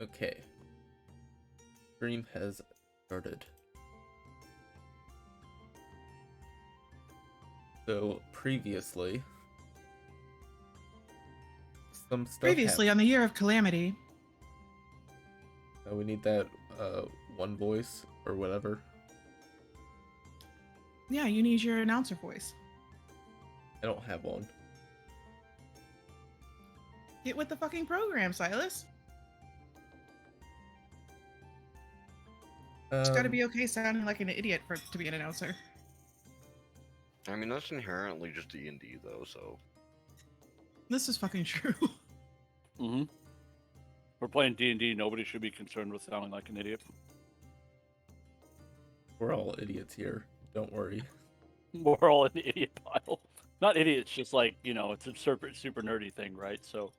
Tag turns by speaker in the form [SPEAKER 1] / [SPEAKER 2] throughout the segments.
[SPEAKER 1] Okay. Stream has started. So previously, some stuff
[SPEAKER 2] Previously
[SPEAKER 1] happened.
[SPEAKER 2] on the Year of Calamity.
[SPEAKER 1] We need that one voice or whatever.
[SPEAKER 2] Yeah, you need your announcer voice.
[SPEAKER 1] I don't have one.
[SPEAKER 2] Get with the fucking program, Silas. It's gotta be okay sounding like an idiot to be an announcer.
[SPEAKER 3] I mean, that's inherently just D&D, though, so...
[SPEAKER 2] This is fucking true.
[SPEAKER 4] Mm-hmm. We're playing D&D. Nobody should be concerned with sounding like an idiot.
[SPEAKER 1] We're all idiots here. Don't worry.
[SPEAKER 4] We're all in the idiot pile. Not idiots, just like, you know, it's a super nerdy thing, right? So...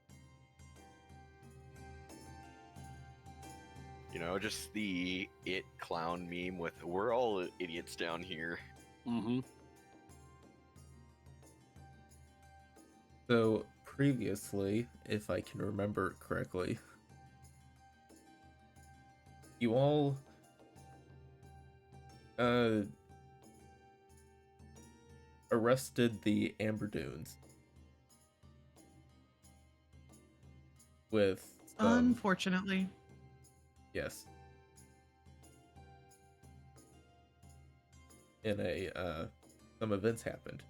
[SPEAKER 3] You know, just the it clown meme with, we're all idiots down here.
[SPEAKER 4] Mm-hmm.
[SPEAKER 1] So previously, if I can remember correctly, you all arrested the Amber Dunes with
[SPEAKER 2] Unfortunately.
[SPEAKER 1] Yes. In some events happened.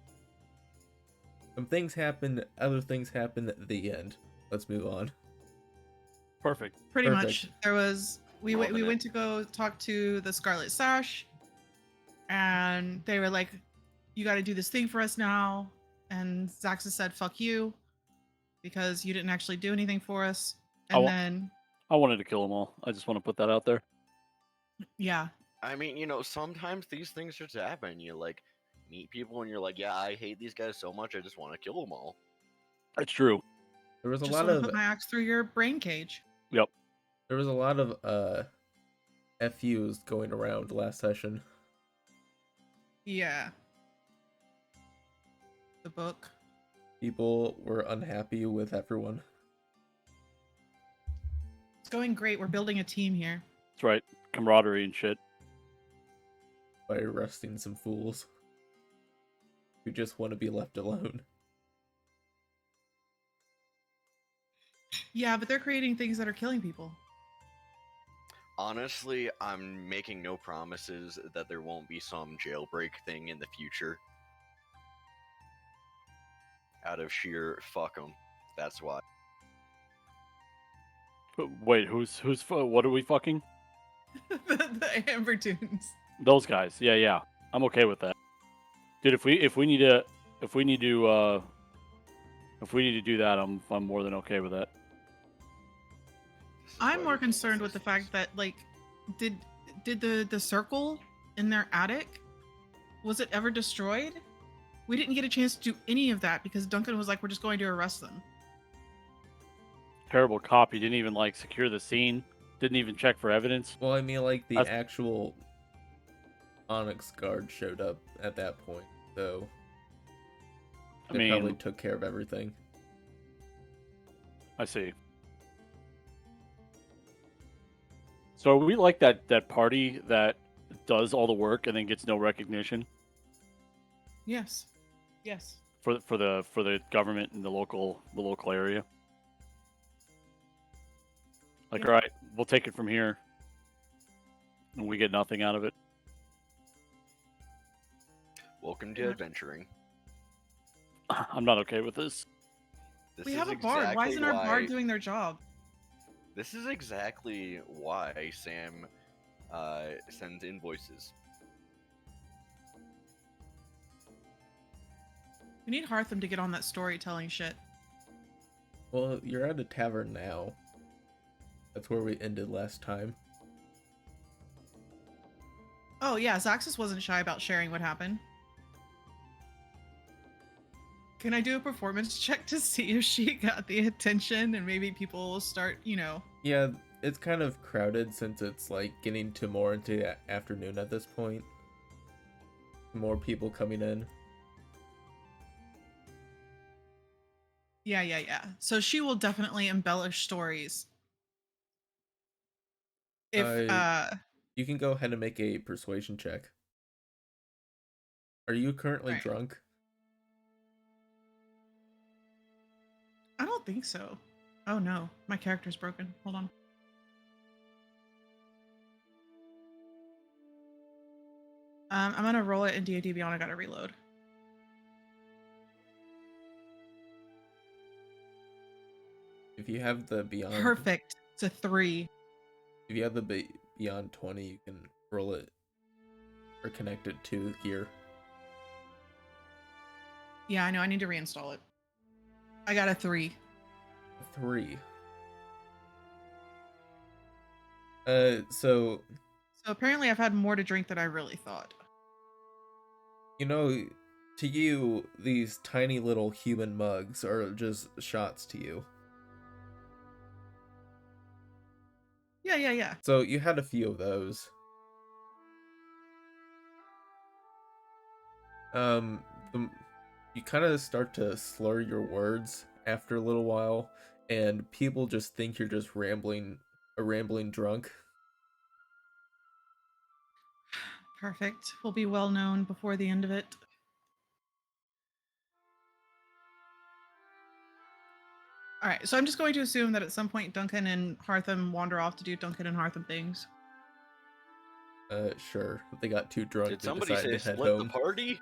[SPEAKER 1] Some things happened, other things happened at the end. Let's move on.
[SPEAKER 4] Perfect.
[SPEAKER 2] Pretty
[SPEAKER 1] Perfect.
[SPEAKER 2] much. There was we went to go talk to the Scarlet Sash, and they were like, "You got to do this thing for us now." And Xaxis said, "Fuck you," because you didn't actually do anything for us. And then
[SPEAKER 4] I wanted to kill them all. I just want to put that out there.
[SPEAKER 2] yeah.
[SPEAKER 3] I mean, you know, sometimes these things just happen. You, like, meet people and you're like, yeah, I hate these guys so much, I just want to kill them all.
[SPEAKER 4] That's true.
[SPEAKER 1] There was a
[SPEAKER 2] Just
[SPEAKER 1] lot
[SPEAKER 2] want
[SPEAKER 1] of
[SPEAKER 2] to put my axe through your brain cage.
[SPEAKER 4] Yep.
[SPEAKER 1] There was a lot of FUs going around last session.
[SPEAKER 2] Yeah. The book.
[SPEAKER 1] People were unhappy with everyone.
[SPEAKER 2] It's going great. We're building a team here.
[SPEAKER 4] That's right. Camaraderie and shit.
[SPEAKER 1] By arresting some fools who just want to be left alone.
[SPEAKER 2] Yeah, but they're creating things that are killing people.
[SPEAKER 3] Honestly, I'm making no promises that there won't be some jailbreak thing in the future. Out of sheer fuck 'em. That's why.
[SPEAKER 4] But wait, what are we fucking?
[SPEAKER 2] the Amber Dunes.
[SPEAKER 4] Those guys. Yeah. I'm okay with that. Dude, if we need to do that, I'm more than okay with that.
[SPEAKER 2] I'm more concerned with the fact that, like, did the circle in their attic, was it ever destroyed? We didn't get a chance to do any of that because Duncan was like, we're just going to arrest them.
[SPEAKER 4] Terrible cop. He didn't even, like, secure the scene. Didn't even check for evidence.
[SPEAKER 1] Well, I mean, like, the actual Onyx guard showed up at that point, so they probably took care of everything.
[SPEAKER 4] I see. So are we like that party that does all the work and then gets no recognition?
[SPEAKER 2] Yes.
[SPEAKER 4] For the government in the local area. Like,
[SPEAKER 2] Yeah.
[SPEAKER 4] all right, we'll take it from here, and we get nothing out of it.
[SPEAKER 3] Welcome to adventuring.
[SPEAKER 4] I'm not okay with this.
[SPEAKER 2] We have a bard. Why isn't our bard doing their job?
[SPEAKER 3] This is exactly why Sam sends invoices.
[SPEAKER 2] We need Hartham to get on that storytelling shit.
[SPEAKER 1] Well, you're at a tavern now. That's where we ended last time.
[SPEAKER 2] Oh yeah, Xaxis wasn't shy about sharing what happened. Can I do a performance check to see if she got the attention and maybe people will start, you know?
[SPEAKER 1] Yeah, it's kind of crowded since it's like getting to more into the afternoon at this point. More people coming in.
[SPEAKER 2] Yeah. So she will definitely embellish stories. If
[SPEAKER 1] You can go ahead and make a persuasion check. Are you currently
[SPEAKER 2] Right.
[SPEAKER 1] drunk?
[SPEAKER 2] I don't think so. Oh no, my character's broken. Hold on. I'm gonna roll it in D&D Beyond. I gotta reload.
[SPEAKER 1] If you have the Beyond...
[SPEAKER 2] Perfect. It's a 3.
[SPEAKER 1] If you have the Beyond 20, you can roll it or connect it to gear.
[SPEAKER 2] Yeah, I know. I need to reinstall it. I got a 3.
[SPEAKER 1] 3.
[SPEAKER 2] So apparently I've had more to drink than I really thought.
[SPEAKER 1] You know, to you, these tiny little human mugs are just shots to you.
[SPEAKER 2] Yeah.
[SPEAKER 1] So you had a few of those. You kind of start to slur your words after a little while, and people just think you're just a rambling drunk.
[SPEAKER 2] Perfect. Will be well known before the end of it. All right, so I'm just going to assume that at some point Duncan and Hartham wander off to do Duncan and Hartham things.
[SPEAKER 1] Sure. They got too drunk.
[SPEAKER 3] Did
[SPEAKER 1] to
[SPEAKER 3] somebody
[SPEAKER 1] decide
[SPEAKER 3] say
[SPEAKER 1] to head
[SPEAKER 3] split
[SPEAKER 1] home.
[SPEAKER 3] the party?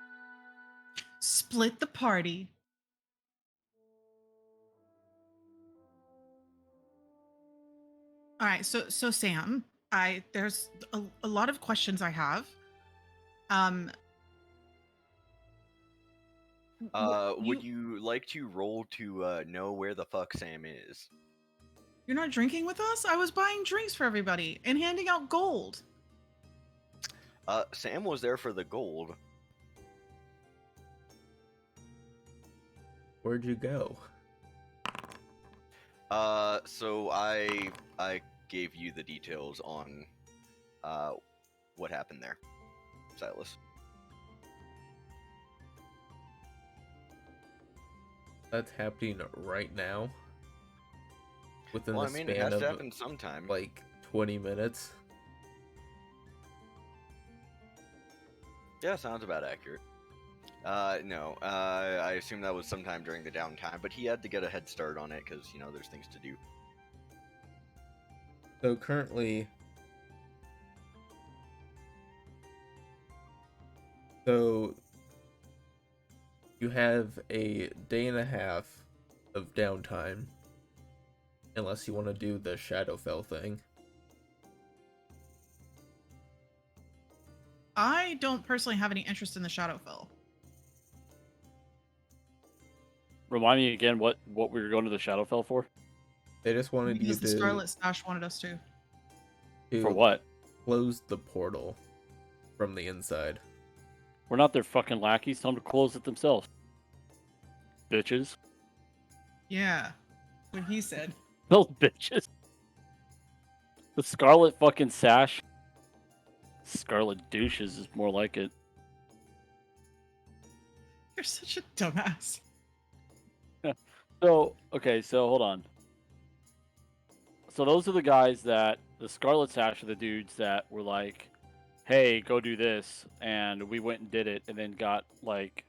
[SPEAKER 2] Split the party. All right, so Sam, there's a lot of questions I have.
[SPEAKER 3] Would you like to roll to know where the fuck Sam is?
[SPEAKER 2] You're not drinking with us? I was buying drinks for everybody and handing out gold.
[SPEAKER 3] Sam was there for the gold.
[SPEAKER 1] Where'd you go?
[SPEAKER 3] So I gave you the details on what happened there, Silas.
[SPEAKER 1] That's happening right now. Within
[SPEAKER 3] Well,
[SPEAKER 1] the
[SPEAKER 3] I mean,
[SPEAKER 1] span
[SPEAKER 3] it has
[SPEAKER 1] of
[SPEAKER 3] to happen sometime.
[SPEAKER 1] like 20 minutes.
[SPEAKER 3] Yeah, sounds about accurate. No, I assume that was sometime during the downtime, but he had to get a head start on it because, you know, there's things to do.
[SPEAKER 1] So currently, you have a day and a half of downtime, unless you want to do the Shadowfell thing.
[SPEAKER 2] I don't personally have any interest in the Shadowfell.
[SPEAKER 4] Remind me again what we were going to the Shadowfell for?
[SPEAKER 1] They just wanted you
[SPEAKER 2] Because the
[SPEAKER 1] to...
[SPEAKER 2] Scarlet Stash wanted us to.
[SPEAKER 4] For what?
[SPEAKER 1] Close the portal from the inside.
[SPEAKER 4] We're not their fucking lackeys. Tell them to close it themselves. Bitches.
[SPEAKER 2] Yeah. What he said.
[SPEAKER 4] Those bitches. The Scarlet fucking Sash. Scarlet douches is more like it.
[SPEAKER 2] You're such a dumbass.
[SPEAKER 4] So, okay, so hold on. So those are the guys that, the Scarlet Sash are the dudes that were like, hey, go do this, and we went and did it, and then got, like,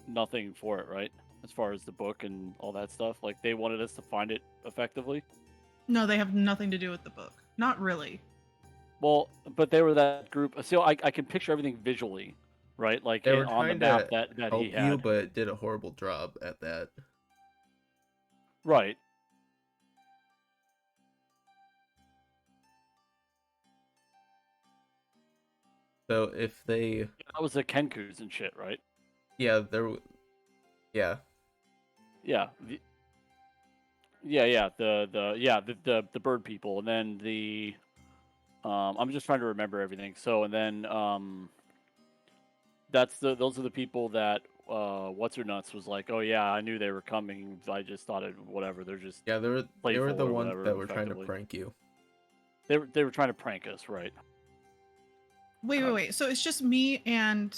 [SPEAKER 4] nothing for it, right? As far as the book and all that stuff. Like, they wanted us to find it effectively.
[SPEAKER 2] No, they have nothing to do with the book. Not really.
[SPEAKER 4] Well, but they were that group. So I can picture everything visually, right? Like
[SPEAKER 1] They were
[SPEAKER 4] on the
[SPEAKER 1] trying
[SPEAKER 4] map
[SPEAKER 1] to
[SPEAKER 4] that
[SPEAKER 1] help
[SPEAKER 4] he had.
[SPEAKER 1] you, but did a horrible job at that.
[SPEAKER 4] Right.
[SPEAKER 1] So if they...
[SPEAKER 4] That was the Kenkus and shit, right?
[SPEAKER 1] Yeah, yeah.
[SPEAKER 4] Yeah. The bird people, and then the I'm just trying to remember everything. So and then those are the people that what's her nuts was like, oh yeah, I knew they were coming. I just thought it whatever. They're just
[SPEAKER 1] Yeah, they were the
[SPEAKER 4] or
[SPEAKER 1] ones
[SPEAKER 4] whatever,
[SPEAKER 1] that were trying to
[SPEAKER 4] effectively.
[SPEAKER 1] prank you.
[SPEAKER 4] They were trying to prank us, right?
[SPEAKER 2] Wait. So it's just me and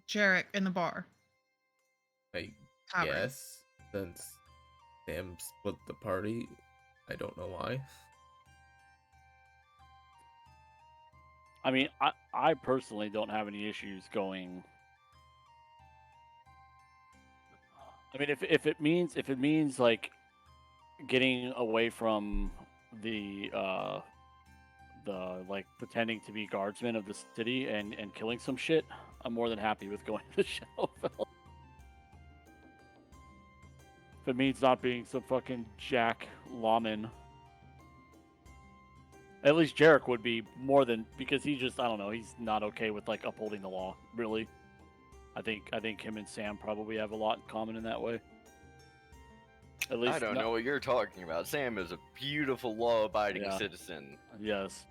[SPEAKER 2] Jarek in the bar.
[SPEAKER 1] I
[SPEAKER 2] Tavern.
[SPEAKER 1] guess, since Sam split the party. I don't know why.
[SPEAKER 4] I mean, I personally don't have any issues going. I mean, if it means like getting away from the like pretending to be guardsmen of the city and killing some shit, I'm more than happy with going to Shadowfell. If it means not being some fucking jack lawman. At least Jarek would be more than, because he just, I don't know, he's not okay with like upholding the law, really. I think him and Sam probably have a lot in common in that way. At least
[SPEAKER 3] I don't know what you're talking about. Sam is a beautiful, law-abiding
[SPEAKER 4] Yeah.
[SPEAKER 3] citizen.
[SPEAKER 4] Yes.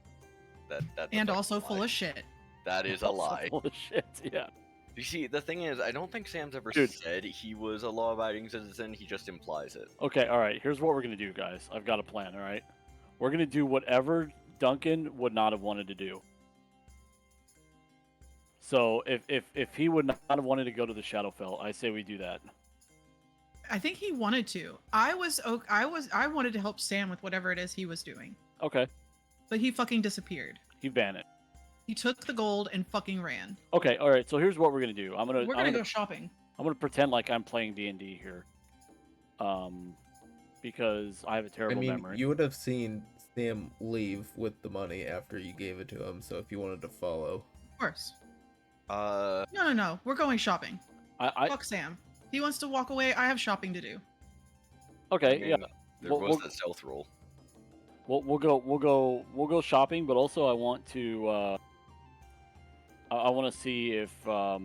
[SPEAKER 3] That's a
[SPEAKER 2] And
[SPEAKER 3] fucking
[SPEAKER 2] also
[SPEAKER 3] lie.
[SPEAKER 2] full of shit.
[SPEAKER 3] That is a
[SPEAKER 4] Also
[SPEAKER 3] lie.
[SPEAKER 4] full of shit, yeah.
[SPEAKER 3] You see, the thing is, I don't think Sam's ever
[SPEAKER 4] Dude.
[SPEAKER 3] said he was a law-abiding citizen. He just implies it.
[SPEAKER 4] Okay, alright, here's what we're gonna do, guys. I've got a plan, alright? We're gonna do whatever Duncan would not have wanted to do. So if he would not have wanted to go to the Shadowfell, I say we do that.
[SPEAKER 2] I think he wanted to. I wanted to help Sam with whatever it is he was doing.
[SPEAKER 4] Okay.
[SPEAKER 2] But he fucking disappeared.
[SPEAKER 4] He vanished.
[SPEAKER 2] He took the gold and fucking ran.
[SPEAKER 4] Okay, alright, so here's what we're gonna do.
[SPEAKER 2] We're gonna go shopping.
[SPEAKER 4] I'm gonna pretend like I'm playing D&D here. Because I have a terrible memory.
[SPEAKER 1] You would have seen Sam leave with the money after you gave it to him, so if you wanted to follow.
[SPEAKER 2] Of course.
[SPEAKER 3] No.
[SPEAKER 2] We're going shopping.
[SPEAKER 4] I
[SPEAKER 2] Fuck Sam. He wants to walk away. I have shopping to do.
[SPEAKER 4] Okay,
[SPEAKER 3] I mean,
[SPEAKER 4] yeah.
[SPEAKER 3] There
[SPEAKER 4] We'll-
[SPEAKER 3] was
[SPEAKER 4] we'll-
[SPEAKER 3] that stealth roll.
[SPEAKER 4] We'll go shopping, but also I want to I want to see if I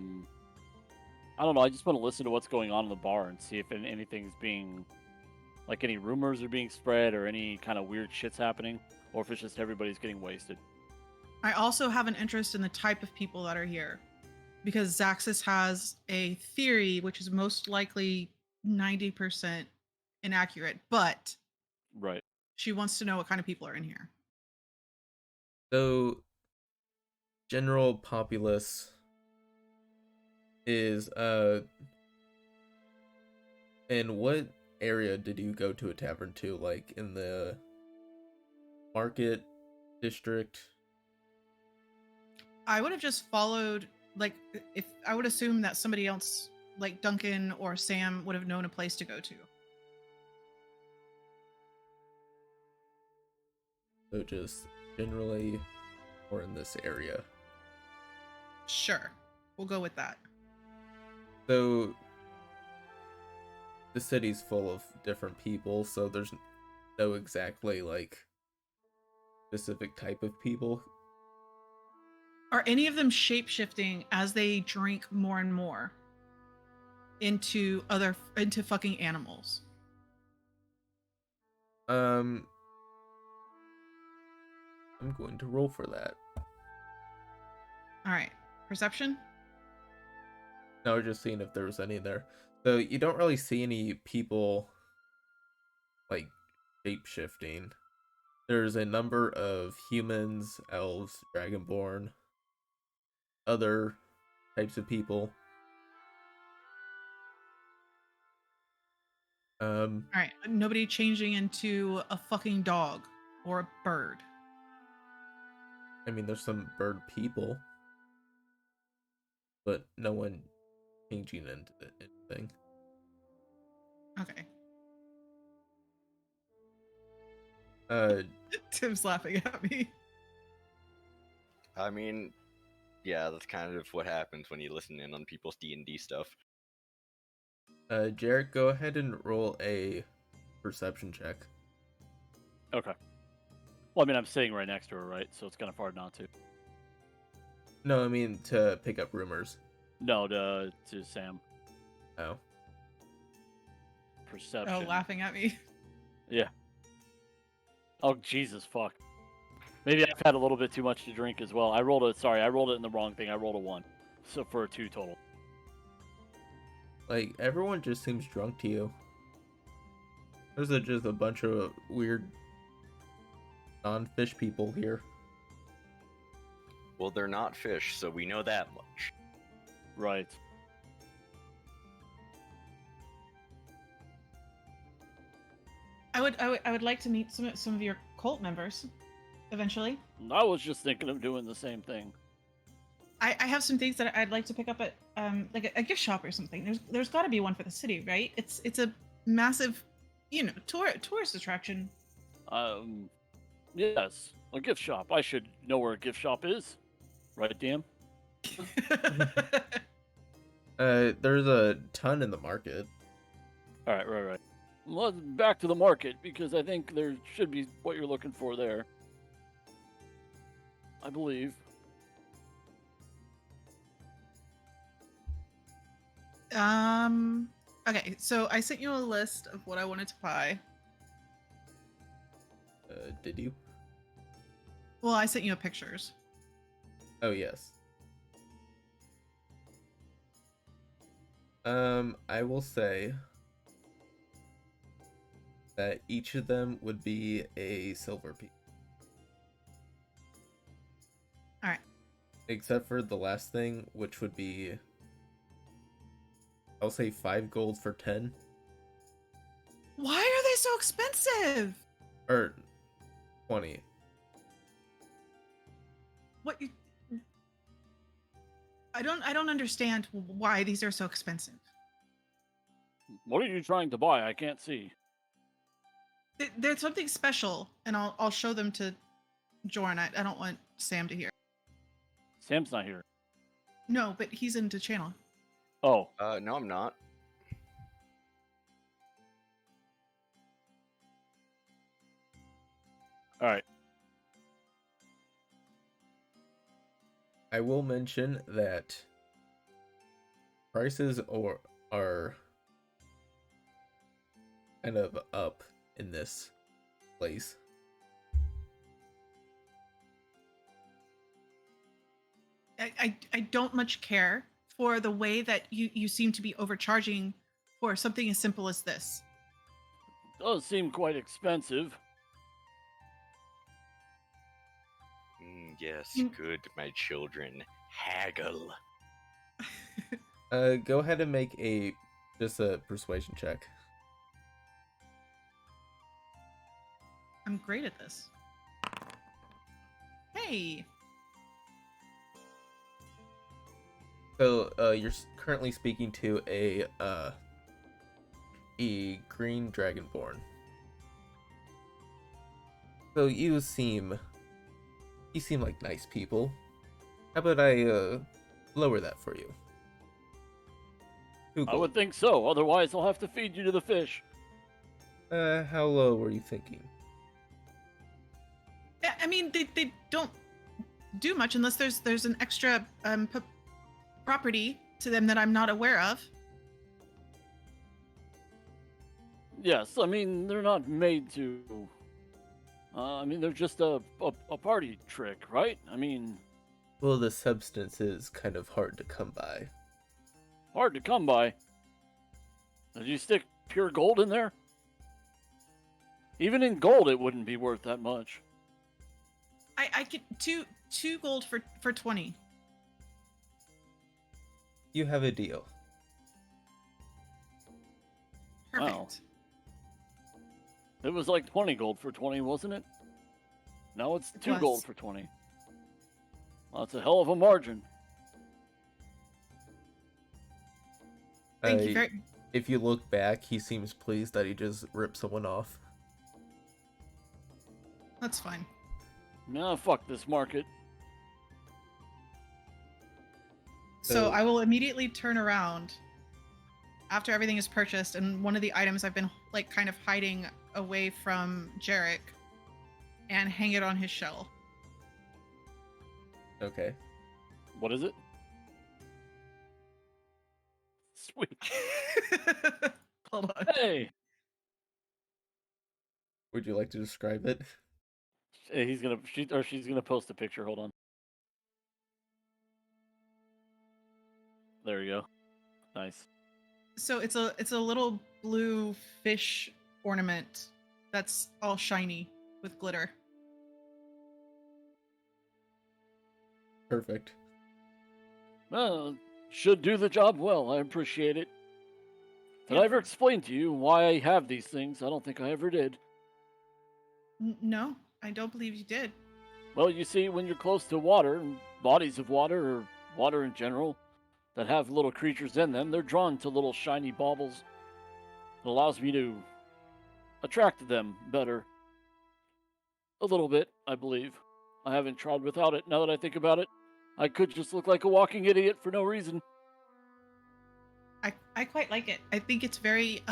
[SPEAKER 4] don't know, I just want to listen to what's going on in the bar and see if anything's being, like, any rumors are being spread or any kind of weird shit's happening, or if it's just everybody's getting wasted.
[SPEAKER 2] I also have an interest in the type of people that are here, because Xaxis has a theory which is most likely 90% inaccurate, but
[SPEAKER 4] Right.
[SPEAKER 2] she wants to know what kind of people are in here.
[SPEAKER 1] So, general populace is, in what area did you go to a tavern to? Like, in the market district?
[SPEAKER 2] I would have just followed, like, if I would assume that somebody else, like Duncan or Sam, would have known a place to go to.
[SPEAKER 1] So just generally, or in this area.
[SPEAKER 2] Sure, we'll go with that.
[SPEAKER 1] So, the city's full of different people, so there's no exactly, like, specific type of people.
[SPEAKER 2] Are any of them shape-shifting as they drink more and more into fucking animals?
[SPEAKER 1] I'm going to roll for that.
[SPEAKER 2] All right, perception.
[SPEAKER 1] No, I was just seeing if there was any there. So you don't really see any people like shape-shifting. There's a number of humans, elves, dragonborn, other types of people.
[SPEAKER 2] All right, nobody changing into a fucking dog or a bird.
[SPEAKER 1] I mean, there's some bird people, but no one changing into anything.
[SPEAKER 2] Okay. Tim's laughing at me.
[SPEAKER 3] I mean, yeah, that's kind of what happens when you listen in on people's D&D stuff.
[SPEAKER 1] Jarek, go ahead and roll a perception check.
[SPEAKER 4] Okay. Well, I mean, I'm sitting right next to her, right? So it's kind of hard not to.
[SPEAKER 1] No, I mean to pick up rumors.
[SPEAKER 4] No, to Sam.
[SPEAKER 1] Oh.
[SPEAKER 4] Perception.
[SPEAKER 2] Oh, laughing at me.
[SPEAKER 4] Yeah. Oh, Jesus, fuck. Maybe I've had a little bit too much to drink as well. I rolled it in the wrong thing. I rolled a 1. So for a 2 total.
[SPEAKER 1] Like, everyone just seems drunk to you. There's just a bunch of weird non-fish people here.
[SPEAKER 3] Well, they're not fish, so we know that much.
[SPEAKER 4] Right.
[SPEAKER 2] I would like to meet some of your cult members, eventually.
[SPEAKER 4] I was just thinking of doing the same thing.
[SPEAKER 2] I have some things that I'd like to pick up at like a gift shop or something. There's got to be one for the city, right? It's a massive, tourist attraction.
[SPEAKER 4] Yes, a gift shop. I should know where a gift shop is, right, DM?
[SPEAKER 1] There's a ton in the market.
[SPEAKER 4] All right, right. Well, back to the market, because I think there should be what you're looking for there. I believe.
[SPEAKER 2] Okay, so I sent you a list of what I wanted to buy.
[SPEAKER 1] Did you?
[SPEAKER 2] Well, I sent you pictures.
[SPEAKER 1] Oh, yes. I will say that each of them would be a silver piece.
[SPEAKER 2] Alright.
[SPEAKER 1] Except for the last thing, which would be, I'll say 5 gold for 10.
[SPEAKER 2] Why are they so expensive?
[SPEAKER 1] Or 20.
[SPEAKER 2] What you... I don't understand why these are so expensive.
[SPEAKER 4] What are you trying to buy? I can't see.
[SPEAKER 2] There's something special, and I'll show them to Jorin. I don't want Sam to hear.
[SPEAKER 4] Sam's not here.
[SPEAKER 2] No, but he's into channel.
[SPEAKER 4] Oh.
[SPEAKER 3] No, I'm not.
[SPEAKER 4] All right.
[SPEAKER 1] I will mention that prices are kind of up in this place.
[SPEAKER 2] I don't much care for the way that you seem to be overcharging for something as simple as this.
[SPEAKER 4] Does seem quite expensive.
[SPEAKER 3] Yes, good, my children. Haggle.
[SPEAKER 1] Go ahead and make just a persuasion check.
[SPEAKER 2] I'm great at this. Hey.
[SPEAKER 1] So, you're currently speaking to a green dragonborn. So you seem like nice people. How about I lower that for you?
[SPEAKER 4] I would think so. Otherwise, I'll have to feed you to the fish.
[SPEAKER 1] How low were you thinking?
[SPEAKER 2] I mean, they don't do much unless there's an extra property to them that I'm not aware of.
[SPEAKER 4] Yes, I mean, they're not made to... I mean, they're just a party trick, right? I mean...
[SPEAKER 1] Well, the substance is kind of hard to come by.
[SPEAKER 4] Hard to come by. Did you stick pure gold in there? Even in gold, it wouldn't be worth that much.
[SPEAKER 2] I get two gold for 20.
[SPEAKER 1] You have a deal.
[SPEAKER 2] Perfect.
[SPEAKER 4] Wow. It was like 20 gold for 20, wasn't it? Now it's 2 gold for 20. Well, that's a hell of a margin.
[SPEAKER 2] Thank you very...
[SPEAKER 1] If you look back, he seems pleased that he just ripped someone off.
[SPEAKER 2] That's fine.
[SPEAKER 4] Nah, fuck this market.
[SPEAKER 2] So I will immediately turn around after everything is purchased, and one of the items I've been like kind of hiding away from Jarek, and hang it on his shell.
[SPEAKER 1] Okay.
[SPEAKER 4] What is it? Sweet.
[SPEAKER 2] Hold on.
[SPEAKER 4] Hey!
[SPEAKER 1] Would you like to describe it?
[SPEAKER 4] She's gonna post a picture. Hold on. There you go. Nice.
[SPEAKER 2] So it's a little blue fish ornament that's all shiny with glitter.
[SPEAKER 1] Perfect.
[SPEAKER 4] Well, should do the job well. I appreciate it. Did I ever explain to you why I have these things? I don't think I ever did.
[SPEAKER 2] No, I don't believe you did.
[SPEAKER 4] Well, you see, when you're close to water, and bodies of water, or water in general, that have little creatures in them, they're drawn to little shiny baubles. It allows me to attract them better. A little bit, I believe. I haven't tried without it, now that I think about it. I could just look like a walking idiot for no reason.
[SPEAKER 2] I quite like it. I think it's very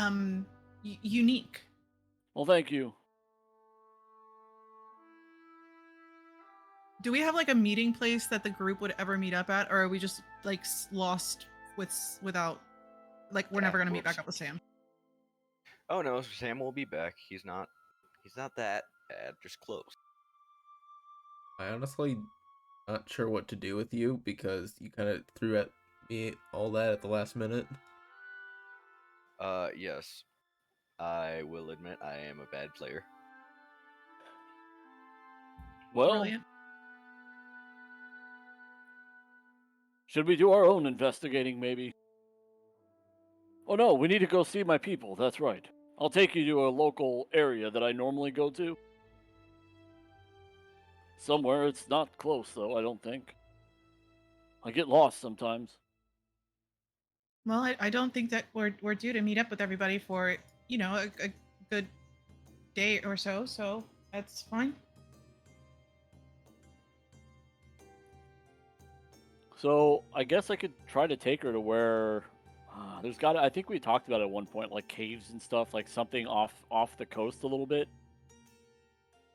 [SPEAKER 2] unique.
[SPEAKER 4] Well, thank you.
[SPEAKER 2] Do we have like a meeting place that the group would ever meet up at, or are we just like lost without like we're
[SPEAKER 3] Yeah,
[SPEAKER 2] never gonna
[SPEAKER 3] of
[SPEAKER 2] meet back
[SPEAKER 3] course.
[SPEAKER 2] up with Sam?
[SPEAKER 3] Oh no, Sam will be back. He's not that bad. Just close.
[SPEAKER 1] I honestly not sure what to do with you because you kind of threw at me all that at the last minute.
[SPEAKER 3] Yes. I will admit I am a bad player.
[SPEAKER 4] Well,
[SPEAKER 2] Brilliant.
[SPEAKER 4] should we do our own investigating, maybe? Oh no, we need to go see my people, that's right. I'll take you to a local area that I normally go to. Somewhere it's not close, though, I don't think. I get lost sometimes.
[SPEAKER 2] Well, I don't think that we're due to meet up with everybody for a good day or so. So that's fine.
[SPEAKER 4] So I guess I could try to take her to where there's got. I think we talked about it at one point, like caves and stuff, like something off the coast a little bit.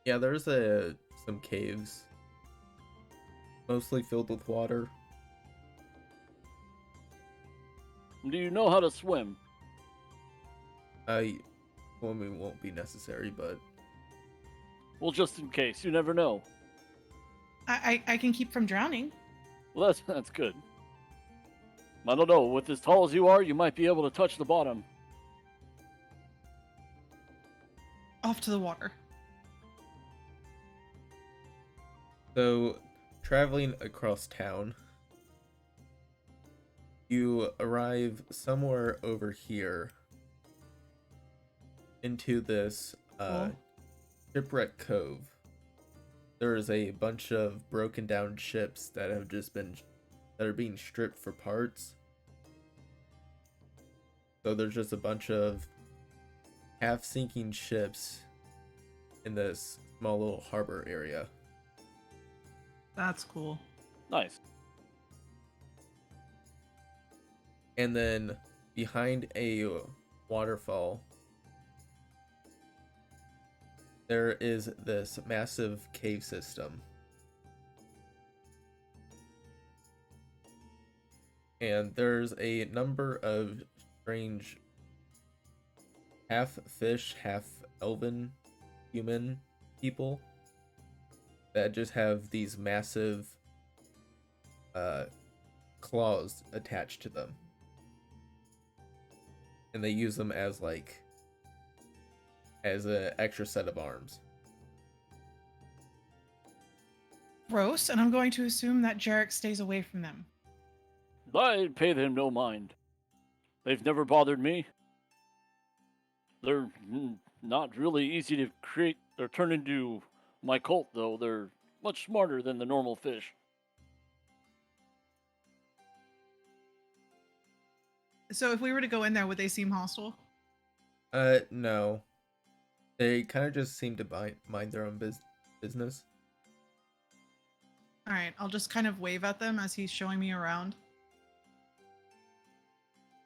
[SPEAKER 1] Yeah, there's some caves, mostly filled with water.
[SPEAKER 4] Do you know how to swim?
[SPEAKER 1] Swimming won't be necessary, but
[SPEAKER 4] Well, just in case, you never know.
[SPEAKER 2] I can keep from drowning.
[SPEAKER 4] Well, that's good. I don't know. With as tall as you are, you might be able to touch the bottom.
[SPEAKER 2] Off to the water.
[SPEAKER 1] so traveling across town, you arrive somewhere over here into this
[SPEAKER 2] Cool.
[SPEAKER 1] shipwreck cove. There is a bunch of broken down ships that are being stripped for parts. So there's just a bunch of half sinking ships in this small little harbor area.
[SPEAKER 2] That's cool.
[SPEAKER 4] Nice.
[SPEAKER 1] And then behind a waterfall, there is this massive cave system. And there's a number of strange half fish, half elven human people that just have these massive claws attached to them. And they use them as an extra set of arms.
[SPEAKER 2] Gross, and I'm going to assume that Jarek stays away from them.
[SPEAKER 4] I pay them no mind. They've never bothered me. They're not really easy to create or turn into my cult, though. They're much smarter than the normal fish.
[SPEAKER 2] So if we were to go in there, would they seem hostile?
[SPEAKER 1] No. They kind of just seem to mind their own business.
[SPEAKER 2] All right, I'll just kind of wave at them as he's showing me around.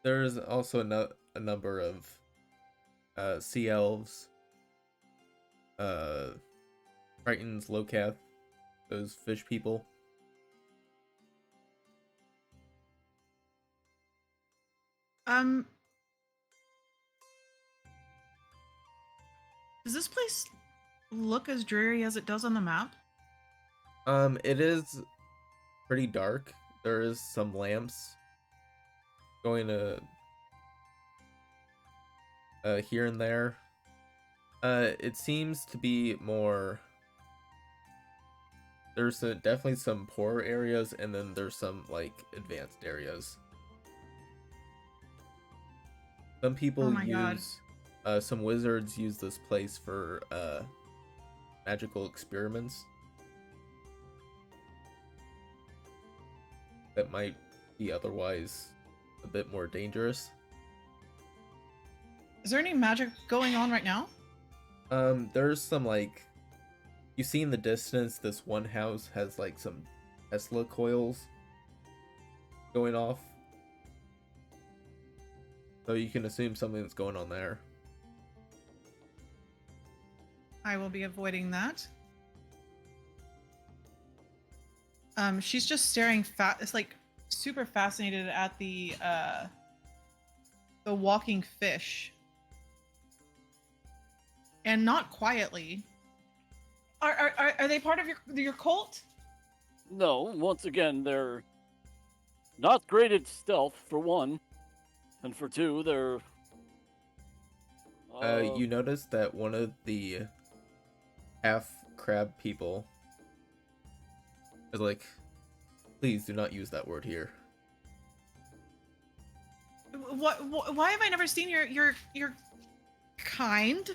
[SPEAKER 1] There's also a number of sea elves, Tritons, Locath, those fish people.
[SPEAKER 2] Does this place look as dreary as it does on the map?
[SPEAKER 1] It is pretty dark. There is some lamps going to here and there. It seems to be more. There's definitely some poor areas, and then there's some advanced areas. Some people
[SPEAKER 2] Oh my God.
[SPEAKER 1] use some wizards use this place for magical experiments that might be otherwise a bit more dangerous.
[SPEAKER 2] Is there any magic going on right now?
[SPEAKER 1] There's some, like, you see in the distance, this one house has like some Tesla coils going off. So you can assume something's going on there.
[SPEAKER 2] I will be avoiding that. She's just staring it's like super fascinated at the walking fish. And not quietly. Are they part of your cult?
[SPEAKER 4] No, once again, they're not great at stealth, for one. And for two, they're...
[SPEAKER 1] You notice that one of the half crab people is like, please do not use that word here.
[SPEAKER 2] Why have I never seen your kind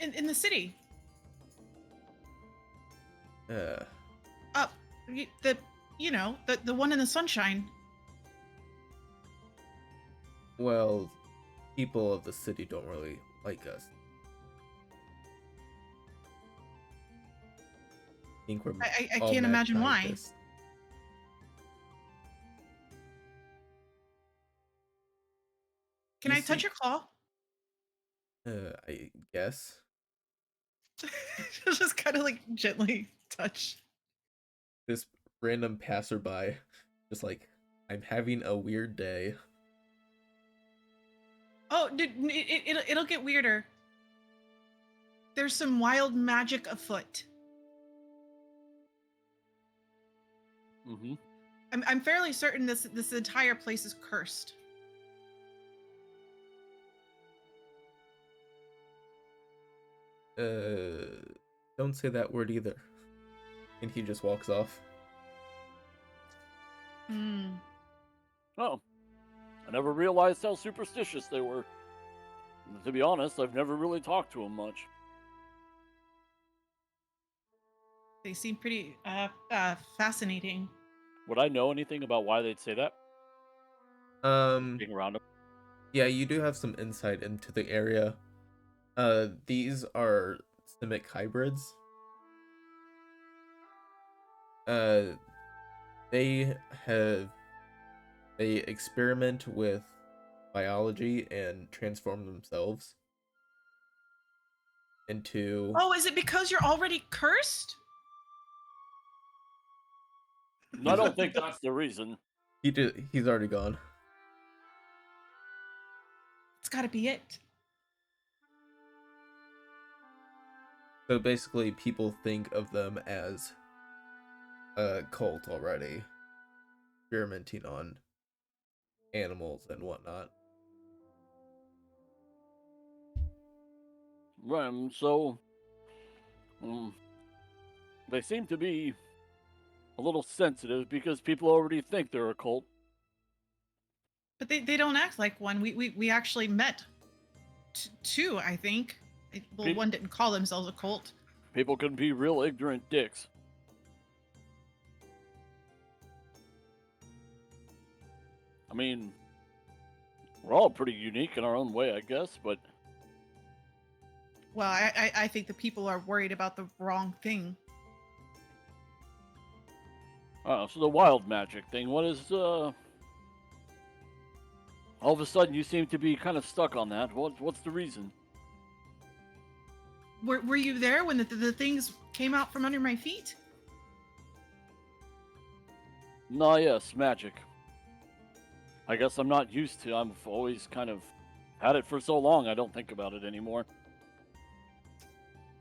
[SPEAKER 2] in the city? The one in the sunshine.
[SPEAKER 1] Well, people of the city don't really like us. I think we're
[SPEAKER 2] I
[SPEAKER 1] all
[SPEAKER 2] can't
[SPEAKER 1] mad
[SPEAKER 2] imagine why.
[SPEAKER 1] scientists.
[SPEAKER 2] Can
[SPEAKER 1] You
[SPEAKER 2] I touch
[SPEAKER 1] see-
[SPEAKER 2] your claw?
[SPEAKER 1] I guess.
[SPEAKER 2] Just kind of like gently touch.
[SPEAKER 1] This random passerby, just like, I'm having a weird day.
[SPEAKER 2] Oh, it'll get weirder. There's some wild magic afoot.
[SPEAKER 4] Mm-hmm.
[SPEAKER 2] I'm fairly certain this entire place is cursed.
[SPEAKER 1] Don't say that word either. And he just walks off.
[SPEAKER 2] Hmm.
[SPEAKER 4] Oh, I never realized how superstitious they were. To be honest, I've never really talked to them much.
[SPEAKER 2] They seem pretty fascinating.
[SPEAKER 4] Would I know anything about why they'd say that? Being around them?
[SPEAKER 1] Yeah, you do have some insight into the area. These are simic hybrids. They experiment with biology and transform themselves into...
[SPEAKER 2] Oh, is it because you're already cursed?
[SPEAKER 4] I don't think that's the reason.
[SPEAKER 1] He's already gone.
[SPEAKER 2] It's got to be it.
[SPEAKER 1] So basically, people think of them as a cult already, experimenting on animals and whatnot.
[SPEAKER 4] Right, so... they seem to be a little sensitive because people already think they're a cult.
[SPEAKER 2] But they don't act like one. We actually met two, I think. Well, one didn't call themselves a cult.
[SPEAKER 4] People can be real ignorant dicks. I mean, we're all pretty unique in our own way, I guess, but...
[SPEAKER 2] Well, I think the people are worried about the wrong thing.
[SPEAKER 4] So the wild magic thing, what is, all of a sudden you seem to be kind of stuck on that. What's the reason?
[SPEAKER 2] Were you there when the things came out from under my feet?
[SPEAKER 4] Nah, yes, magic. I guess I'm not used to. I've always kind of had it for so long, I don't think about it anymore.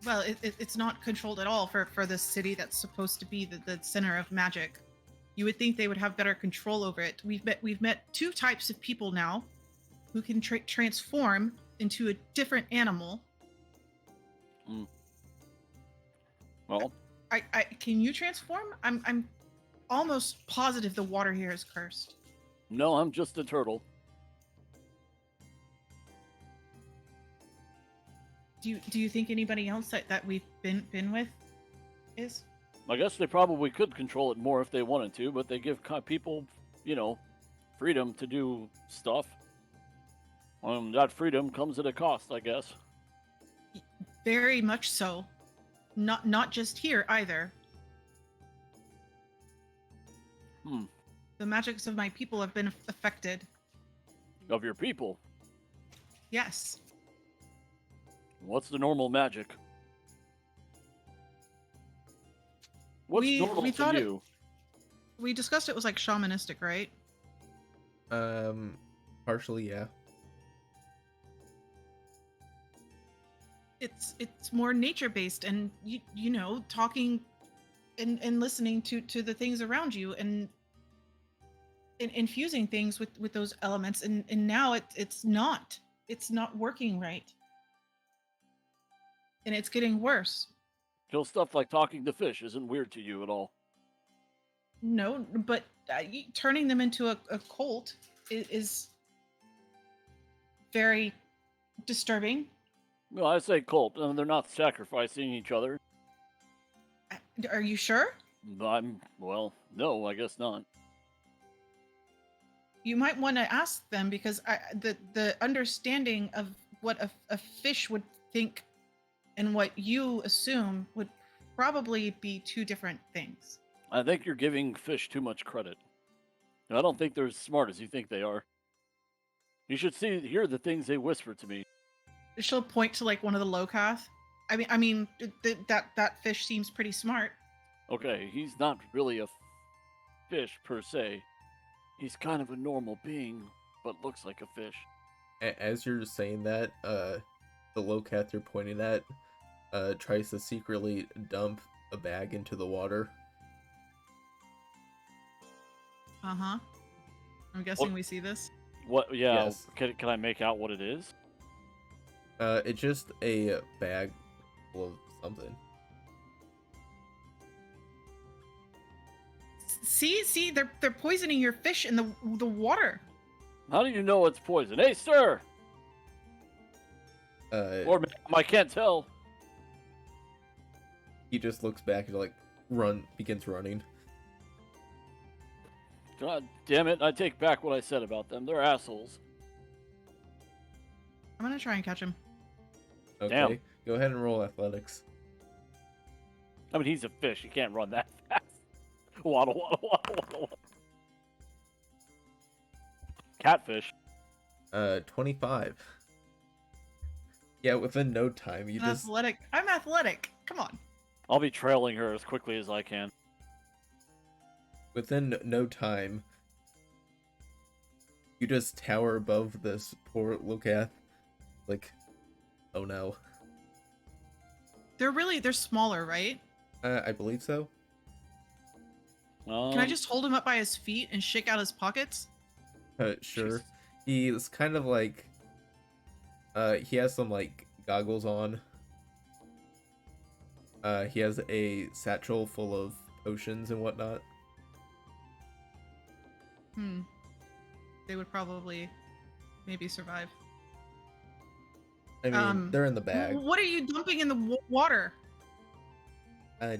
[SPEAKER 2] Well, it's not controlled at all for this city that's supposed to be the center of magic. You would think they would have better control over it. We've met two types of people now who can transform into a different animal.
[SPEAKER 4] Well,
[SPEAKER 2] I can you transform? I'm almost positive the water here is cursed.
[SPEAKER 4] no, I'm just a turtle.
[SPEAKER 2] Do you think anybody else that we've been with is?
[SPEAKER 4] I guess they probably could control it more if they wanted to, but they give people, freedom to do stuff. That freedom comes at a cost, I guess.
[SPEAKER 2] Very much so. Not just here either. The magics of my people have been affected.
[SPEAKER 4] Of your people?
[SPEAKER 2] Yes.
[SPEAKER 4] What's the normal magic? What's normal
[SPEAKER 2] we
[SPEAKER 4] to
[SPEAKER 2] thought
[SPEAKER 4] you?
[SPEAKER 2] We discussed it was like shamanistic, right?
[SPEAKER 1] Partially, yeah.
[SPEAKER 2] It's more nature based, and you know, talking and listening to the things around you, and infusing things with those elements, and now it's not working right, and it's getting worse.
[SPEAKER 4] So stuff like talking to fish isn't weird to you at all?
[SPEAKER 2] No, but turning them into a cult is very disturbing.
[SPEAKER 4] Well, I say cult, and they're not sacrificing each other.
[SPEAKER 2] Are you sure?
[SPEAKER 4] Well, no, I guess not.
[SPEAKER 2] You might want to ask them, because the understanding of what a fish would think and what you assume would probably be two different things.
[SPEAKER 4] I think you're giving fish too much credit. I don't think they're as smart as you think they are. You should hear the things they whisper to me.
[SPEAKER 2] She'll point to like one of the Locath. I mean that fish seems pretty smart.
[SPEAKER 4] Okay, he's not really a fish per se. He's kind of a normal being, but looks like a fish.
[SPEAKER 1] As you're saying that, the Locath you're pointing at tries to secretly dump a bag into the water.
[SPEAKER 2] Uh-huh. I'm guessing we see this.
[SPEAKER 4] What? Yeah.
[SPEAKER 1] Yes.
[SPEAKER 4] Can I make out what it is?
[SPEAKER 1] It's just a bag full of something.
[SPEAKER 2] See, they're poisoning your fish in the water.
[SPEAKER 4] How do you know it's poison? Hey, sir! Or ma'am, I can't tell.
[SPEAKER 1] He just looks back and begins running.
[SPEAKER 4] God damn it, I take back what I said about them. They're assholes.
[SPEAKER 2] I'm gonna try and catch him.
[SPEAKER 1] Okay,
[SPEAKER 4] Damn.
[SPEAKER 1] Go ahead and roll athletics.
[SPEAKER 4] I mean, he's a fish. He can't run that fast. Waddle, waddle, waddle, waddle, waddle. Catfish.
[SPEAKER 1] 25. Yeah, within no time, you just...
[SPEAKER 2] Athletic. I'm athletic. Come on.
[SPEAKER 4] I'll be trailing her as quickly as I can.
[SPEAKER 1] Within no time, you just tower above this poor Locath. Like, oh no.
[SPEAKER 2] They're smaller, right?
[SPEAKER 1] I believe so.
[SPEAKER 2] Can I just hold him up by his feet and shake out his pockets?
[SPEAKER 1] Sure.
[SPEAKER 4] Jeez.
[SPEAKER 1] He's kind of like... he has some, like, goggles on. He has a satchel full of potions and whatnot.
[SPEAKER 2] They would probably maybe survive.
[SPEAKER 1] I mean, they're in the bag.
[SPEAKER 2] What are you dumping in the water?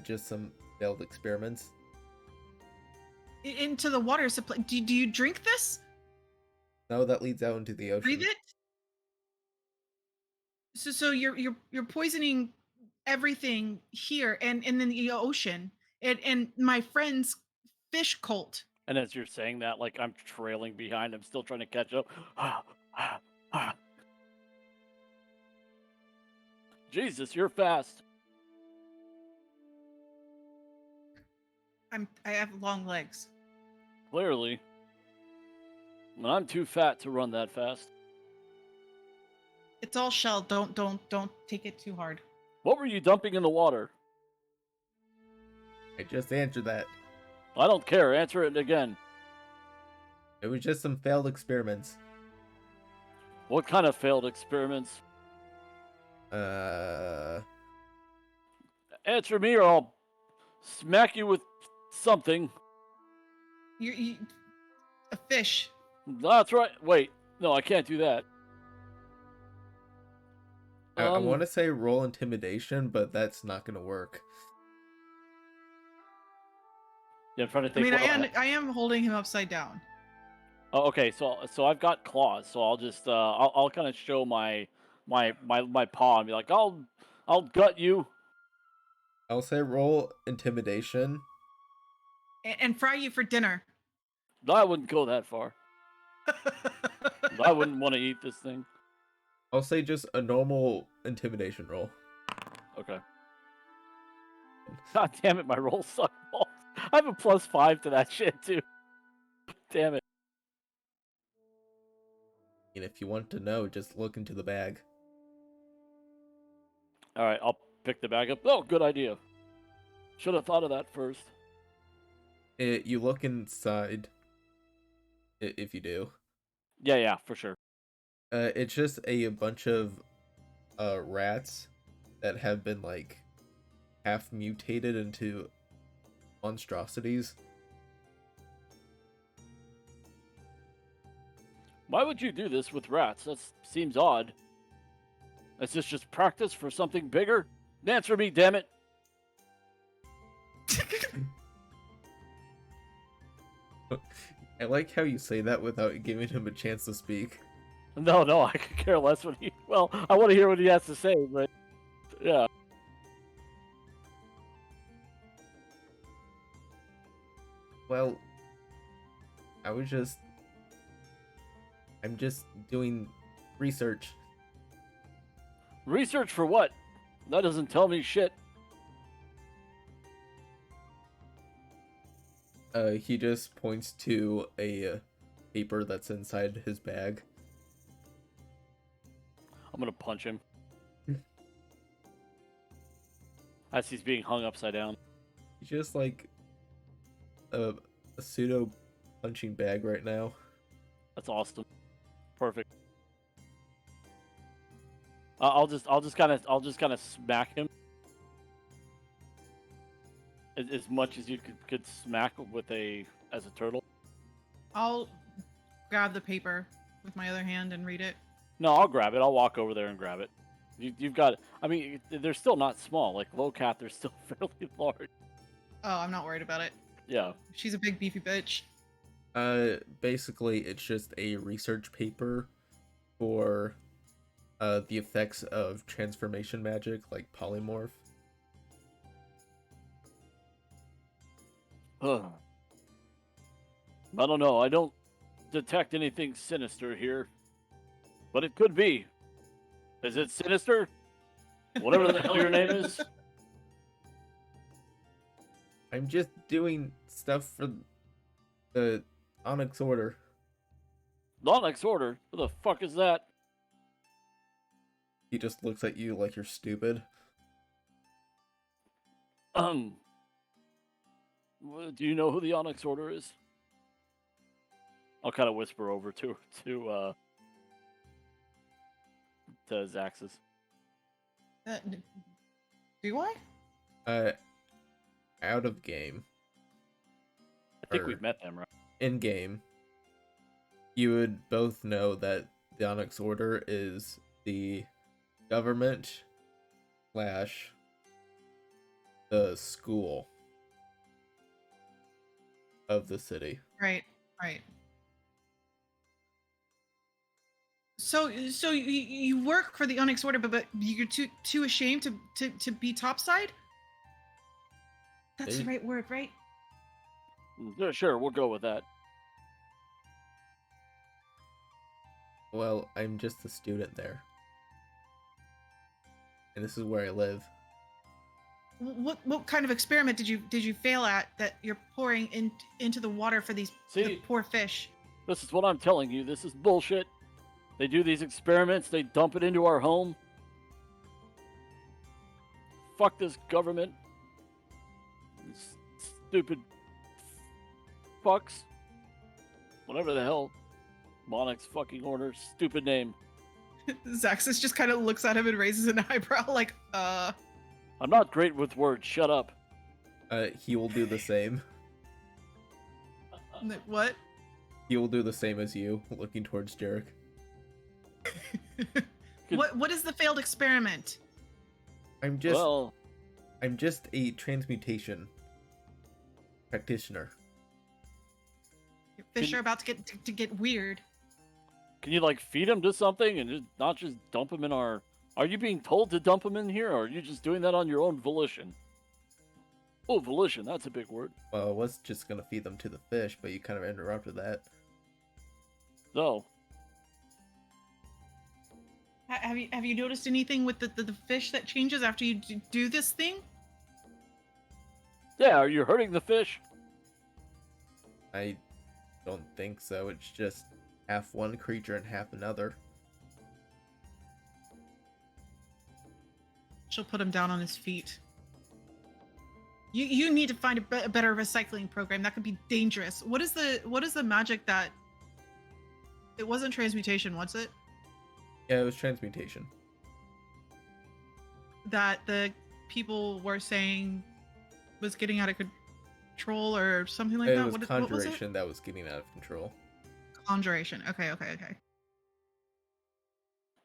[SPEAKER 1] Just some failed experiments.
[SPEAKER 2] Into the water supply. Do you drink this?
[SPEAKER 1] No, that leads out into the ocean.
[SPEAKER 2] Breathe it? So you're poisoning everything here and in the ocean and my friend's fish cult.
[SPEAKER 4] And as you're saying that, like, I'm trailing behind him, still trying to catch up. Jesus, you're fast.
[SPEAKER 2] I have long legs.
[SPEAKER 4] Clearly. And I'm too fat to run that fast.
[SPEAKER 2] It's all shell. Don't take it too hard.
[SPEAKER 4] What were you dumping in the water?
[SPEAKER 1] I just answered that.
[SPEAKER 4] I don't care. Answer it again.
[SPEAKER 1] It was just some failed experiments.
[SPEAKER 4] What kind of failed experiments? Answer me or I'll smack you with something.
[SPEAKER 2] You a fish.
[SPEAKER 4] That's right. Wait. No, I can't do that.
[SPEAKER 1] I want to say roll intimidation, but that's not going to work.
[SPEAKER 4] Yeah, I'm trying to
[SPEAKER 2] I
[SPEAKER 4] think.
[SPEAKER 2] mean,
[SPEAKER 4] what
[SPEAKER 2] I am holding him upside down.
[SPEAKER 4] Oh, okay. So I've got claws. So I'll just I'll kind of show my paw and be like, I'll gut you.
[SPEAKER 1] I'll say roll intimidation.
[SPEAKER 2] And fry you for dinner.
[SPEAKER 4] No, I wouldn't go that far. I wouldn't want to eat this thing.
[SPEAKER 1] I'll say just a normal intimidation roll.
[SPEAKER 4] Okay. God damn it, my rolls suck balls. I have a +5 to that shit too. Damn it.
[SPEAKER 1] And if you want to know, just look into the bag.
[SPEAKER 4] All right, I'll pick the bag up. Oh, good idea. Should have thought of that first.
[SPEAKER 1] You look inside. If you do.
[SPEAKER 4] Yeah, for sure.
[SPEAKER 1] It's just a bunch of rats that have been like half mutated into monstrosities.
[SPEAKER 4] Why would you do this with rats? That seems odd. Is this just practice for something bigger? Answer me, damn it.
[SPEAKER 1] I like how you say that without giving him a chance to speak.
[SPEAKER 4] No, I could care less what he. Well, I want to hear what he has to say, but yeah.
[SPEAKER 1] Well, I'm just doing research.
[SPEAKER 4] Research for what? That doesn't tell me shit.
[SPEAKER 1] He just points to a paper that's inside his bag.
[SPEAKER 4] I'm gonna punch him as he's being hung upside down.
[SPEAKER 1] He's just like a pseudo punching bag right now.
[SPEAKER 4] That's awesome. Perfect. I'll just kind of smack him as much as you could smack with as a turtle.
[SPEAKER 2] I'll grab the paper with my other hand and read it.
[SPEAKER 4] No, I'll grab it. I'll walk over there and grab it. You've got it. I mean, they're still not small. Like Lowcat, they're still fairly large.
[SPEAKER 2] Oh, I'm not worried about it.
[SPEAKER 4] Yeah.
[SPEAKER 2] She's a big beefy bitch.
[SPEAKER 1] Basically, it's just a research paper for the effects of transformation magic, like polymorph.
[SPEAKER 4] I don't know. I don't detect anything sinister here, but it could be. Is it sinister? Whatever the hell your name is.
[SPEAKER 1] I'm just doing stuff for the Onyx Order.
[SPEAKER 4] The Onyx Order? Who the fuck is that?
[SPEAKER 1] He just looks at you like you're stupid.
[SPEAKER 4] Do you know who the Onyx Order is? I'll kind of whisper over to Xaxis.
[SPEAKER 2] Do I?
[SPEAKER 1] Out of game.
[SPEAKER 4] I think we've met them, right?
[SPEAKER 1] In game, you would both know that the Onyx Order is the government / the school of the city.
[SPEAKER 2] Right. So you work for the Onyx Order, but you're too ashamed to be topside? That's the right word, right?
[SPEAKER 4] Yeah, sure, we'll go with that.
[SPEAKER 1] Well, I'm just a student there. And this is where I live.
[SPEAKER 2] What kind of experiment did you fail at that you're pouring into the water for the poor fish?
[SPEAKER 4] This is what I'm telling you. This is bullshit. They do these experiments. They dump it into our home. Fuck this government. Stupid fucks. Whatever the hell. Monarch's fucking order. Stupid name.
[SPEAKER 2] Xaxis just kind of looks at him and raises an eyebrow like,
[SPEAKER 4] I'm not great with words. Shut up.
[SPEAKER 1] He will do the same.
[SPEAKER 2] What?
[SPEAKER 1] He will do the same as you, looking towards Jarek.
[SPEAKER 2] What is the failed experiment?
[SPEAKER 1] I'm just
[SPEAKER 4] Well,
[SPEAKER 1] a transmutation practitioner.
[SPEAKER 2] Your fish are about to get weird.
[SPEAKER 4] can you like feed them to something and not just dump them in our? Are you being told to dump them in here, or are you just doing that on your own volition? Oh, volition, that's a big word.
[SPEAKER 1] Well, I was just gonna feed them to the fish, but you kind of interrupted that.
[SPEAKER 4] So,
[SPEAKER 2] Have you noticed anything with the fish that changes after you do this thing?
[SPEAKER 4] yeah, are you hurting the fish?
[SPEAKER 1] I don't think so. It's just half one creature and half another.
[SPEAKER 2] She'll put him down on his feet. You need to find a better recycling program. That could be dangerous. What is the magic that? It wasn't transmutation, was it?
[SPEAKER 1] Yeah, it was transmutation.
[SPEAKER 2] That the people were saying was getting out of control or something like
[SPEAKER 1] It
[SPEAKER 2] that.
[SPEAKER 1] was
[SPEAKER 2] What was
[SPEAKER 1] conjuration that was getting out of control.
[SPEAKER 2] it? Conjuration. Okay.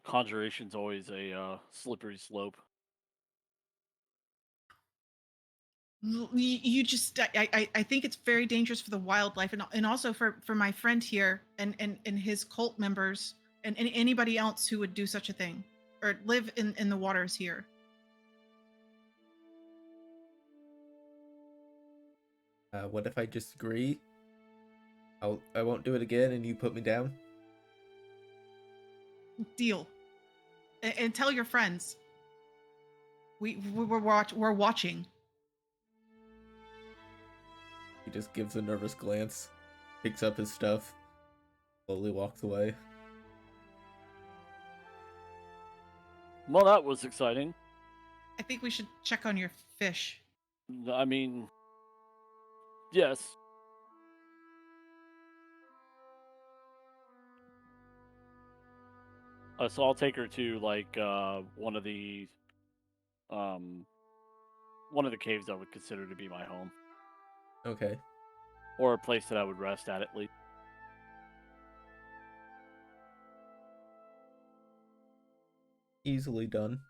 [SPEAKER 4] Conjuration's always a slippery slope.
[SPEAKER 2] You just I think it's very dangerous for the wildlife and also for my friend here and his cult members and anybody else who would do such a thing or live in the waters here.
[SPEAKER 1] What if I disagree? I won't do it again, and you put me down.
[SPEAKER 2] Deal. And tell your friends. We're watching.
[SPEAKER 1] He just gives a nervous glance, picks up his stuff, slowly walks away.
[SPEAKER 4] Well, that was exciting.
[SPEAKER 2] I think we should check on your fish.
[SPEAKER 4] I mean, yes. So I'll take her to like one of the caves I would consider to be my home,
[SPEAKER 1] Okay.
[SPEAKER 4] or a place that I would rest at least.
[SPEAKER 1] Easily done.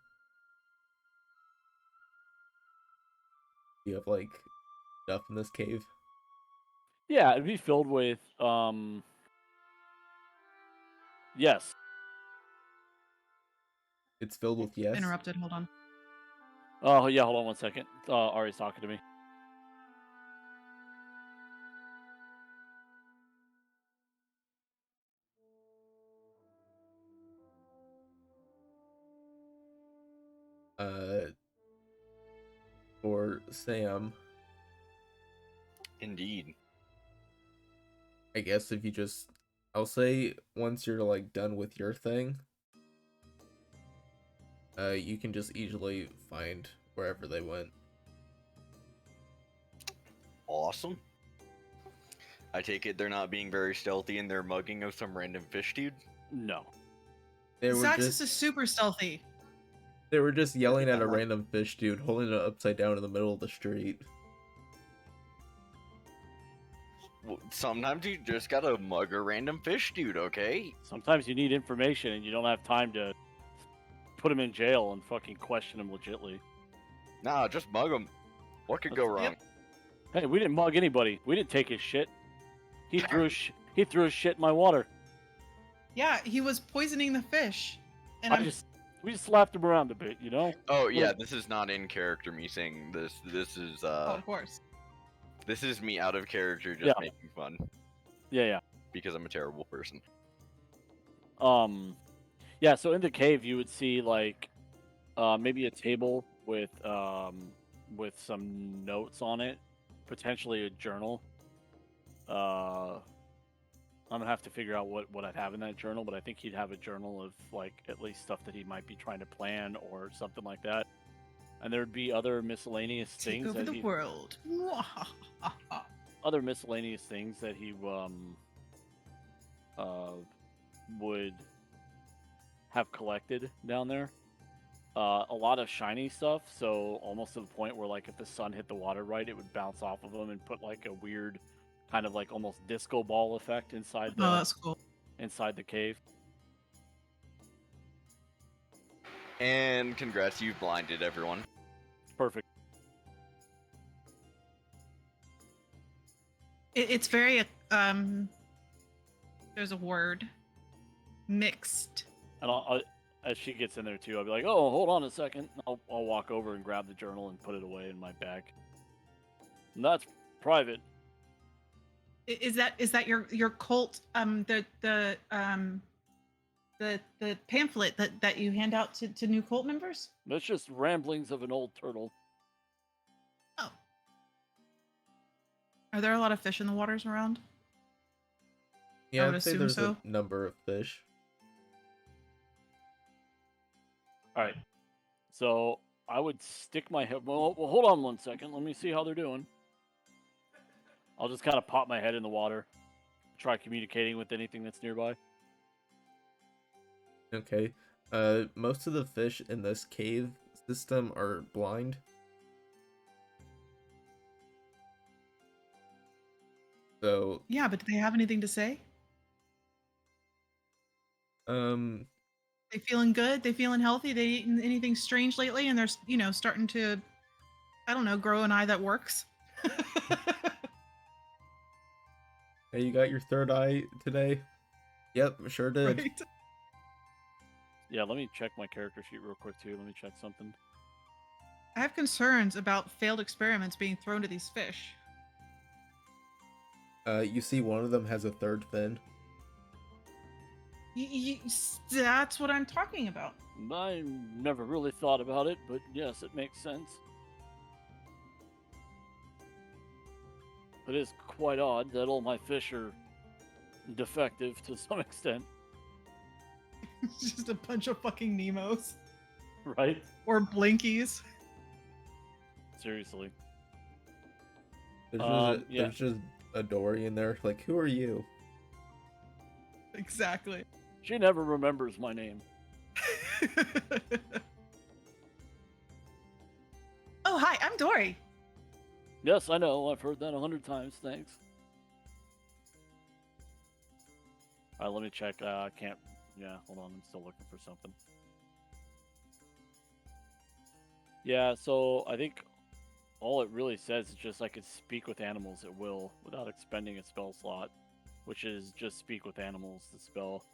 [SPEAKER 1] You have like stuff in this cave.
[SPEAKER 4] Yeah, it'd be filled with yes.
[SPEAKER 1] It's filled with yes.
[SPEAKER 2] Interrupted. Hold on.
[SPEAKER 4] Oh yeah, hold on one second. Ari's talking to me.
[SPEAKER 1] For Sam,
[SPEAKER 3] Indeed.
[SPEAKER 1] I guess if you just, I'll say once you're like done with your thing, you can just easily find wherever they went.
[SPEAKER 3] Awesome. I take it they're not being very stealthy and they're mugging of some random fish dude?
[SPEAKER 4] No.
[SPEAKER 1] They were
[SPEAKER 2] Xaxis is super stealthy.
[SPEAKER 1] They were just yelling at a
[SPEAKER 3] That one.
[SPEAKER 1] random fish dude, holding it upside down in the middle of the street.
[SPEAKER 3] Well, sometimes you just gotta mug a random fish dude, okay?
[SPEAKER 4] Sometimes you need information and you don't have time to put him in jail and fucking question him legitly.
[SPEAKER 3] Nah, just mug him. What could go
[SPEAKER 4] Yep.
[SPEAKER 3] wrong?
[SPEAKER 4] Hey, we didn't mug anybody. We didn't take his shit. He threw his shit in my water.
[SPEAKER 2] Yeah, he was poisoning the fish. And
[SPEAKER 4] We just slapped him around a bit, you know?
[SPEAKER 3] Oh yeah, this is not in character me saying this. This is
[SPEAKER 2] oh, of course.
[SPEAKER 3] this is me out of character just
[SPEAKER 4] Yeah.
[SPEAKER 3] making fun
[SPEAKER 4] Yeah.
[SPEAKER 3] because I'm a terrible person.
[SPEAKER 4] Yeah, so in the cave you would see like maybe a table with some notes on it, potentially a journal. I'm gonna have to figure out what I'd have in that journal, but I think he'd have a journal of like at least stuff that he might be trying to plan or something like that. And there'd be other miscellaneous
[SPEAKER 2] Take
[SPEAKER 4] things
[SPEAKER 2] over
[SPEAKER 4] that
[SPEAKER 2] the world.
[SPEAKER 4] other miscellaneous things that he would have collected down there. A lot of shiny stuff, so almost to the point where like if the sun hit the water right, it would bounce off of them and put like a weird kind of like almost disco ball effect inside
[SPEAKER 2] Oh, that's cool.
[SPEAKER 4] the cave.
[SPEAKER 3] And congrats, you've blinded everyone.
[SPEAKER 4] Perfect.
[SPEAKER 2] It's very there's a word, mixed.
[SPEAKER 4] And I'll, as she gets in there too, I'll be like, "Oh, hold on a second. I'll walk over and grab the journal and put it away in my bag. And that's private.
[SPEAKER 2] Is that your cult the pamphlet that you hand out to new cult members?
[SPEAKER 4] That's just ramblings of an old turtle.
[SPEAKER 2] Oh. Are there a lot of fish in the waters around?
[SPEAKER 1] Yeah,
[SPEAKER 2] would
[SPEAKER 1] I'd say
[SPEAKER 2] assume
[SPEAKER 1] there's
[SPEAKER 2] so.
[SPEAKER 1] a number of fish.
[SPEAKER 4] All right. So I would stick my head. Well, hold on 1 second. Let me see how they're doing. I'll just kind of pop my head in the water. Try communicating with anything that's nearby.
[SPEAKER 1] Okay. Most of the fish in this cave system are blind. So,
[SPEAKER 2] Yeah, but do they have anything to say?
[SPEAKER 1] They
[SPEAKER 2] feeling good? They feeling healthy? They eaten anything strange lately? And they're, starting to, I don't know, grow an eye that works.
[SPEAKER 1] hey, you got your third eye today? Yep, sure did.
[SPEAKER 2] Right?
[SPEAKER 4] Yeah, let me check my character sheet real quick too. Let me check something.
[SPEAKER 2] I have concerns about failed experiments being thrown to these fish.
[SPEAKER 1] You see one of them has a third fin.
[SPEAKER 2] That's what I'm talking about.
[SPEAKER 4] I never really thought about it, but yes, it makes sense. It is quite odd that all my fish are defective to some extent.
[SPEAKER 2] It's just a bunch of fucking Nemos.
[SPEAKER 4] Right?
[SPEAKER 2] Or Blinkies.
[SPEAKER 4] Seriously.
[SPEAKER 1] There's just a Dory in there. Like, who are you?
[SPEAKER 2] Exactly.
[SPEAKER 4] She never remembers my name.
[SPEAKER 2] Oh, hi, I'm Dory.
[SPEAKER 4] Yes, I know. I've heard that 100 times. Thanks. All right, let me check. I can't. Yeah, hold on. I'm still looking for something. Yeah, so I think all it really says is just I could speak with animals at will without expending a spell slot, which is just speak with animals, the spell.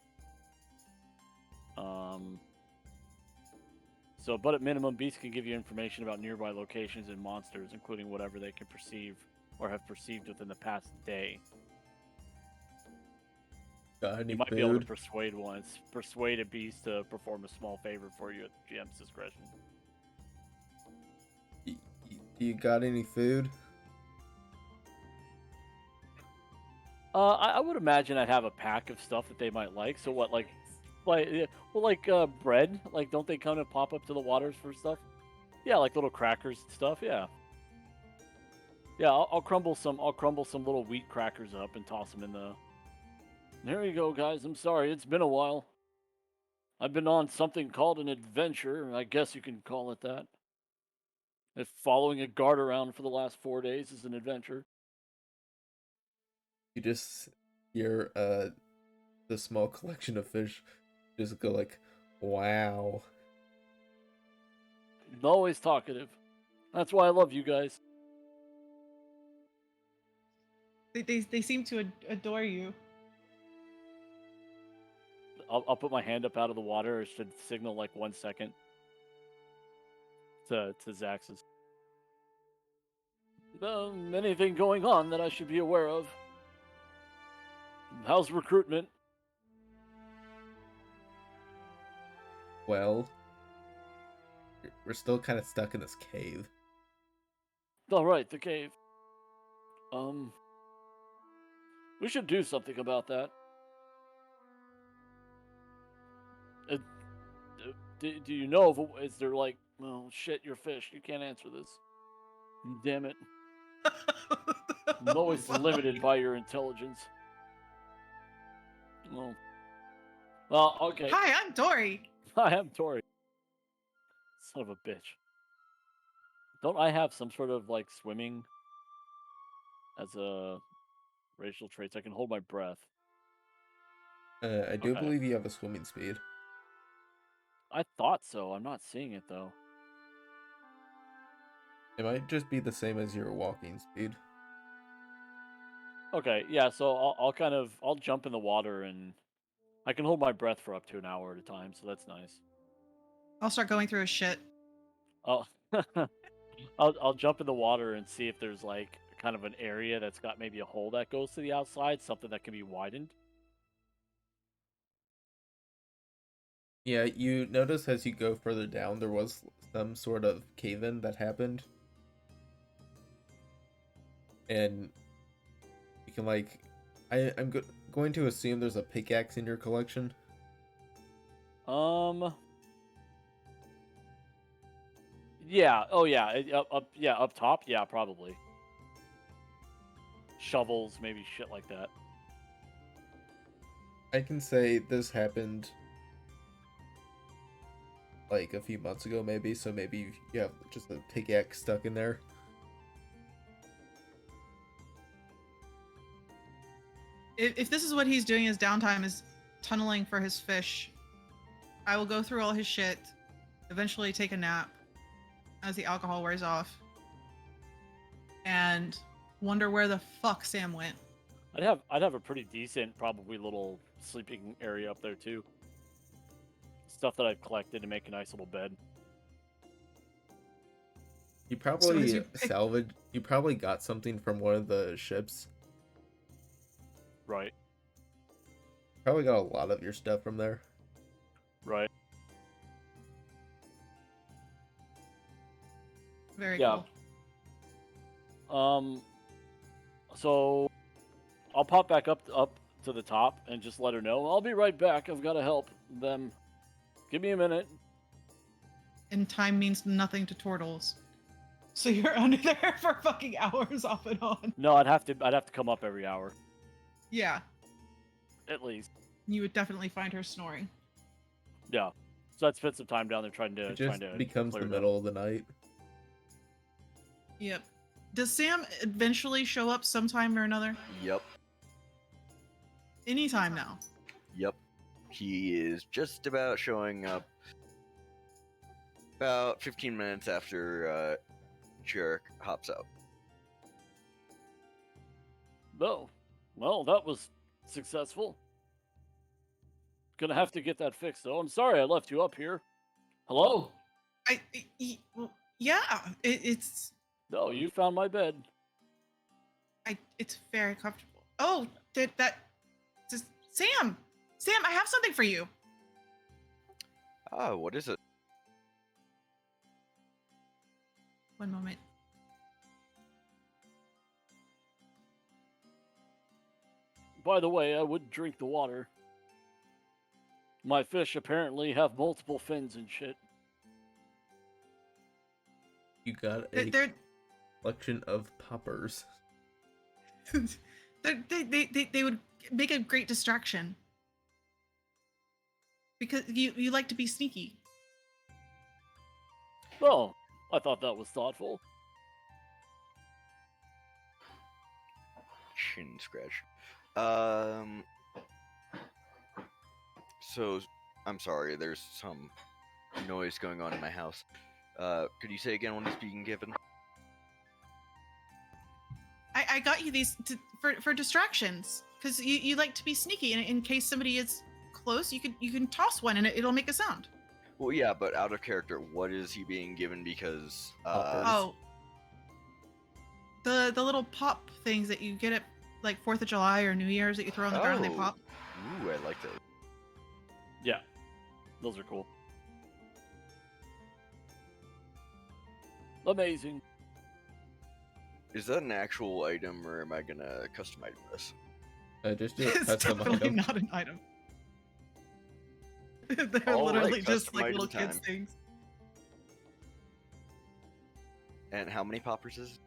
[SPEAKER 4] So, but at minimum, beasts can give you information about nearby locations and monsters, including whatever they can perceive or have perceived within the past day.
[SPEAKER 1] Got any
[SPEAKER 4] You might
[SPEAKER 1] food?
[SPEAKER 4] be able to persuade a beast to perform a small favor for you at the GM's discretion.
[SPEAKER 1] You got any food?
[SPEAKER 4] I would imagine I'd have a pack of stuff that they might like. So what, like bread? Like, don't they kind of pop up to the waters for stuff? Yeah, like little crackers and stuff. Yeah. Yeah, I'll crumble some little wheat crackers up and toss them in the. There you go, guys. I'm sorry, it's been a while. I've been on something called an adventure. I guess you can call it that. If following a guard around for the last 4 days is an adventure.
[SPEAKER 1] You just hear the small collection of fish just go like, wow.
[SPEAKER 4] Always talkative. That's why I love you guys.
[SPEAKER 2] They seem to adore you.
[SPEAKER 4] I'll put my hand up out of the water. It should signal like 1 second to Xaxis. Anything going on that I should be aware of? How's recruitment?
[SPEAKER 1] Well, we're still kind of stuck in this cave.
[SPEAKER 4] All right, the cave. We should do something about that. Do you know if is there like, oh shit, you're fish. You can't answer this. Damn it. I'm always limited by your intelligence. Well, okay.
[SPEAKER 2] Hi, I'm Dory.
[SPEAKER 4] I am Tori. Son of a bitch. Don't I have some sort of like swimming as a racial traits? I can hold my breath.
[SPEAKER 1] I do believe you have a swimming speed.
[SPEAKER 4] I thought so. I'm not seeing it though.
[SPEAKER 1] It might just be the same as your walking speed.
[SPEAKER 4] Okay, yeah. So I'll jump in the water and I can hold my breath for up to an hour at a time. So that's nice.
[SPEAKER 2] I'll start going through his shit.
[SPEAKER 4] I'll I'll jump in the water and see if there's like kind of an area that's got maybe a hole that goes to the outside, something that can be widened.
[SPEAKER 1] Yeah, you notice as you go further down, there was some sort of cave-in that happened. And you can, like... I'm going to assume there's a pickaxe in your collection.
[SPEAKER 4] Yeah. Oh yeah. Up top. Yeah, probably. Shovels, maybe shit like that.
[SPEAKER 1] I can say this happened like a few months ago, maybe, so maybe you have just a pickaxe stuck in there.
[SPEAKER 2] If this is what he's doing, his downtime is tunneling for his fish, I will go through all his shit, eventually take a nap as the alcohol wears off, and wonder where the fuck Sam went.
[SPEAKER 4] I'd have a pretty decent, probably little sleeping area up there too. Stuff that I've collected to make a nice little bed.
[SPEAKER 1] You
[SPEAKER 2] So
[SPEAKER 1] probably
[SPEAKER 2] as you pick-
[SPEAKER 1] salvaged. You probably got something from one of the ships.
[SPEAKER 4] Right.
[SPEAKER 1] Probably got a lot of your stuff from there.
[SPEAKER 4] Right.
[SPEAKER 2] Very
[SPEAKER 4] Yeah.
[SPEAKER 2] cool.
[SPEAKER 4] So I'll pop back up to the top and just let her know. I'll be right back. I've got to help them. Give me a minute.
[SPEAKER 2] And time means nothing to turtles. So you're under there for fucking hours off and on.
[SPEAKER 4] No, I'd have to come up every hour
[SPEAKER 2] Yeah,
[SPEAKER 4] at least.
[SPEAKER 2] you would definitely find her snoring.
[SPEAKER 4] Yeah. So I'd spend some time down there trying to
[SPEAKER 1] It just becomes
[SPEAKER 4] clear
[SPEAKER 1] the
[SPEAKER 4] it up.
[SPEAKER 1] middle of the night.
[SPEAKER 2] Yep. Does Sam eventually show up sometime or another?
[SPEAKER 3] Yep.
[SPEAKER 2] Anytime now.
[SPEAKER 3] Yep. He is just about showing up about 15 minutes after Jarek hops out.
[SPEAKER 4] No. Well, that was successful. Gonna have to get that fixed though. I'm sorry I left you up here. Hello?
[SPEAKER 2] Well, yeah, it's
[SPEAKER 4] No, you found my bed.
[SPEAKER 2] it's very comfortable. Oh, Sam, I have something for you.
[SPEAKER 3] Oh, what is it?
[SPEAKER 2] One moment.
[SPEAKER 4] By the way, I would drink the water. My fish apparently have multiple fins and shit.
[SPEAKER 1] You got a
[SPEAKER 2] They're
[SPEAKER 1] collection of poppers.
[SPEAKER 2] they would make a great distraction because you like to be sneaky.
[SPEAKER 4] Oh, I thought that was thoughtful.
[SPEAKER 3] Chin scratch. So, I'm sorry, there's some noise going on in my house. Could you say again when it's being given?
[SPEAKER 2] I got you these for distractions because you like to be sneaky, and in case somebody is close, you can toss one and it'll make a sound.
[SPEAKER 3] Well, yeah, but out of character, what is he being given? Because,
[SPEAKER 2] Oh, the little pop things that you get at like 4th of July or New Year's that you throw on the ground and they pop.
[SPEAKER 3] Ooh, I like that.
[SPEAKER 4] Yeah, those are cool. Amazing.
[SPEAKER 3] Is that an actual item, or am I gonna customize this?
[SPEAKER 1] Just do a
[SPEAKER 2] It's
[SPEAKER 1] custom
[SPEAKER 2] definitely
[SPEAKER 1] item.
[SPEAKER 2] not an item. They're
[SPEAKER 3] All right,
[SPEAKER 2] literally just
[SPEAKER 3] custom
[SPEAKER 2] like
[SPEAKER 3] item
[SPEAKER 2] little kids
[SPEAKER 3] time.
[SPEAKER 2] things.
[SPEAKER 3] And how many poppers is it?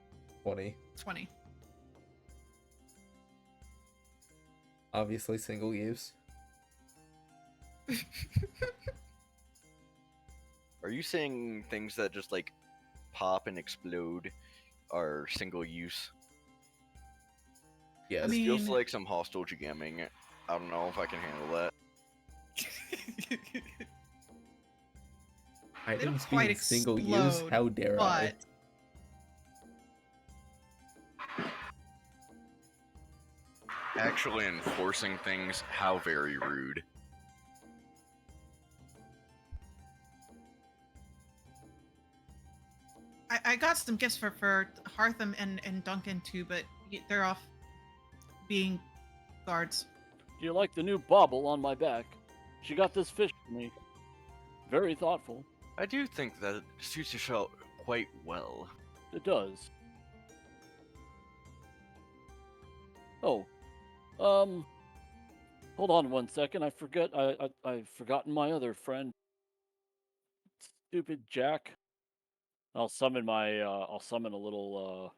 [SPEAKER 1] 20.
[SPEAKER 2] 20.
[SPEAKER 1] Obviously single use.
[SPEAKER 3] Are you saying things that just like pop and explode are single use?
[SPEAKER 1] Yes.
[SPEAKER 2] I
[SPEAKER 3] This
[SPEAKER 2] mean-
[SPEAKER 3] feels like some hostile jamming. I don't know if I can handle that.
[SPEAKER 1] Items
[SPEAKER 2] quite
[SPEAKER 1] being single use?
[SPEAKER 2] explode,
[SPEAKER 1] How dare I?
[SPEAKER 2] but
[SPEAKER 3] Actually enforcing things, how very rude.
[SPEAKER 2] I got some gifts for Hartham and Duncan too, but they're off being guards.
[SPEAKER 4] Do you like the new bauble on my back? She got this fish for me. Very thoughtful.
[SPEAKER 3] I do think that it suits yourself quite well.
[SPEAKER 4] It does. Oh, hold on 1 second. I forget. I've forgotten my other friend. Stupid Jack. I'll summon my. I'll summon a little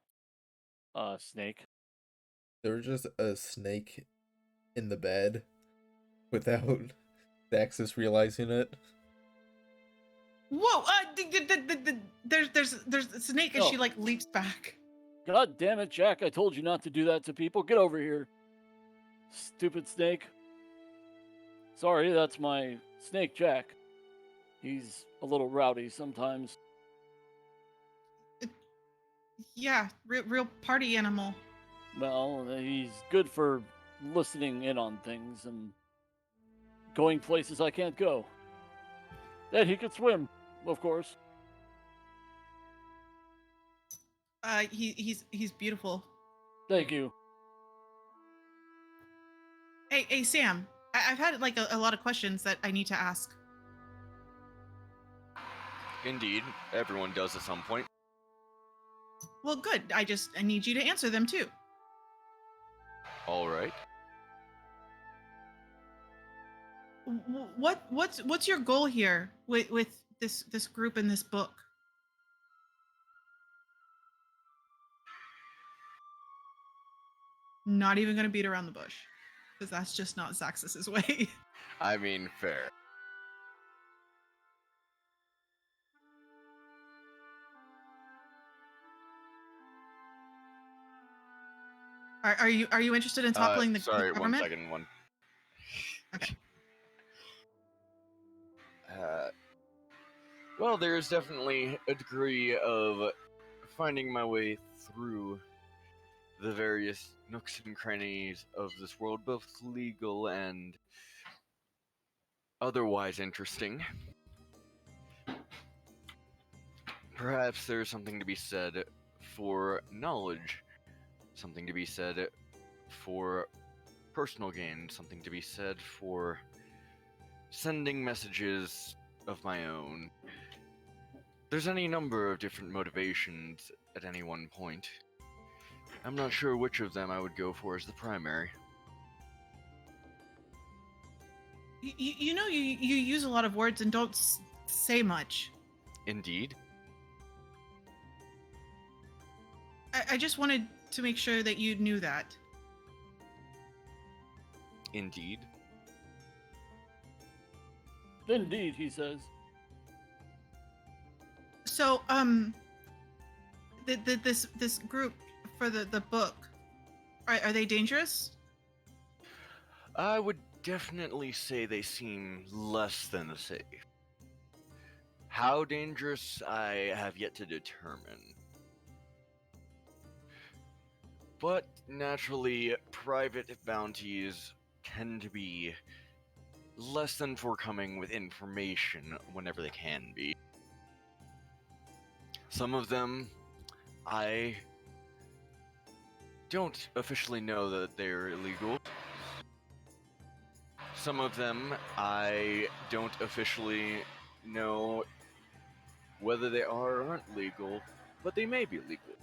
[SPEAKER 4] snake.
[SPEAKER 1] There was just a snake in the bed without Xaxis realizing it.
[SPEAKER 2] Whoa! There's a snake, and
[SPEAKER 4] Oh.
[SPEAKER 2] she like leaps back.
[SPEAKER 4] God damn it, Jack! I told you not to do that to people. Get over here, stupid snake. Sorry, that's my snake, Jack. He's a little rowdy sometimes.
[SPEAKER 2] Yeah, real party animal.
[SPEAKER 4] Well, he's good for listening in on things and going places I can't go. And he could swim, of course.
[SPEAKER 2] He's beautiful.
[SPEAKER 4] Thank you.
[SPEAKER 2] Hey Sam, I've had like a lot of questions that I need to ask.
[SPEAKER 3] Indeed, everyone does at some point.
[SPEAKER 2] Well, good. I need you to answer them too.
[SPEAKER 3] All right.
[SPEAKER 2] What's your goal here with this group and this book? Not even gonna beat around the bush, because that's just not Xaxis's way.
[SPEAKER 3] I mean, fair.
[SPEAKER 2] Are you interested in toppling the
[SPEAKER 3] sorry,
[SPEAKER 2] government?
[SPEAKER 3] 1 second.
[SPEAKER 2] Okay.
[SPEAKER 3] Well, there's definitely a degree of finding my way through the various nooks and crannies of this world, both legal and otherwise interesting. Perhaps there's something to be said for knowledge, something to be said for personal gain, something to be said for sending messages of my own. There's any number of different motivations at any one point. I'm not sure which of them I would go for as the primary.
[SPEAKER 2] You know, you use a lot of words and don't say much.
[SPEAKER 3] Indeed.
[SPEAKER 2] I just wanted to make sure that you knew that.
[SPEAKER 3] Indeed.
[SPEAKER 4] Indeed, he says.
[SPEAKER 2] So, this group for the book, are they dangerous?
[SPEAKER 3] I would definitely say they seem less than safe. How dangerous, I have yet to determine. But naturally, private bounties tend to be less than forthcoming with information whenever they can be. Some of them, I don't officially know that they're illegal. Some of them, I don't officially know whether they are or aren't legal, but they may be legal.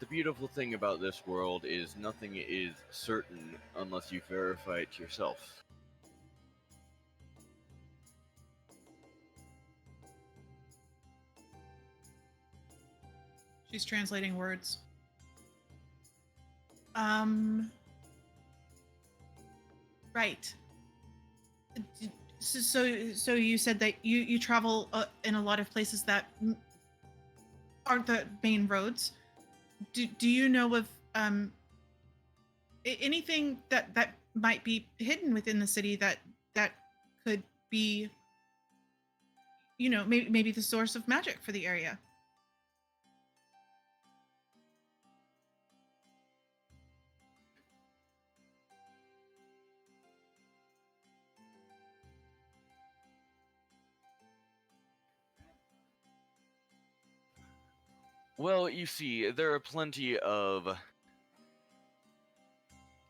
[SPEAKER 3] The beautiful thing about this world is nothing is certain unless you verify it yourself.
[SPEAKER 2] She's translating words. Right. So you said that you travel in a lot of places that aren't the main roads. Do you know of anything that might be hidden within the city that could be maybe the source of magic for the area.
[SPEAKER 3] Well, you see, there are plenty of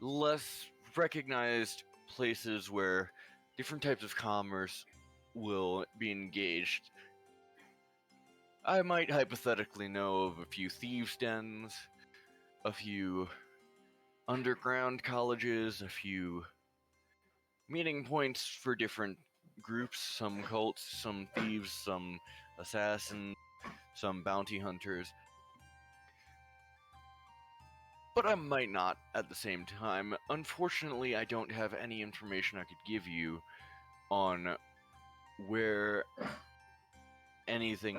[SPEAKER 3] less recognized places where different types of commerce will be engaged. I might hypothetically know of a few thieves' dens, a few underground colleges, a few meeting points for different groups, some cults, some thieves, some assassins, some bounty hunters. But I might not at the same time. Unfortunately, I don't have any information I could give you on where anything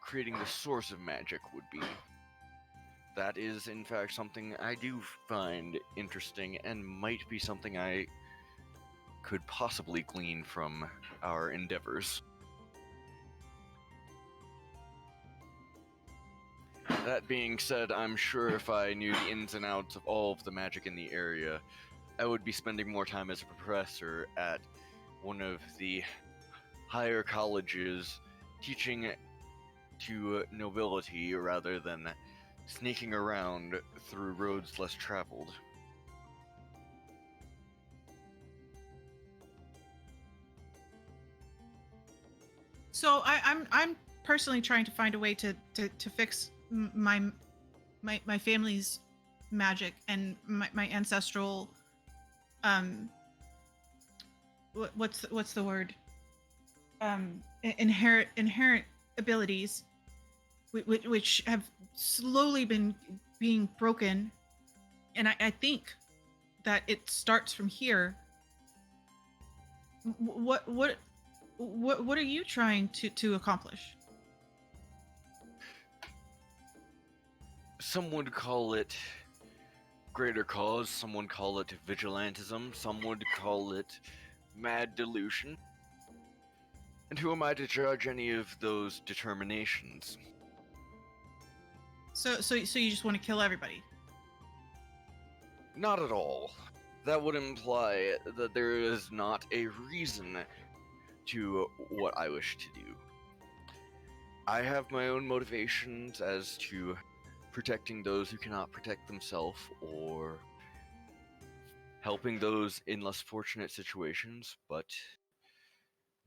[SPEAKER 3] creating the source of magic would be. That is, in fact, something I do find interesting and might be something I could possibly glean from our endeavors. That being said, I'm sure if I knew the ins and outs of all of the magic in the area, I would be spending more time as a professor at one of the higher colleges teaching to nobility rather than sneaking around through roads less traveled.
[SPEAKER 2] So I'm personally trying to find a way to fix my family's magic and my ancestral what's the word, inherent abilities, which have slowly been being broken, and I think that it starts from here. What are you trying to accomplish?
[SPEAKER 3] Some would call it greater cause, some would call it vigilantism, some would call it mad delusion. And who am I to judge any of those determinations?
[SPEAKER 2] So you just want to kill everybody?
[SPEAKER 3] Not at all. That would imply that there is not a reason to what I wish to do. I have my own motivations as to protecting those who cannot protect themselves or helping those in less fortunate situations, but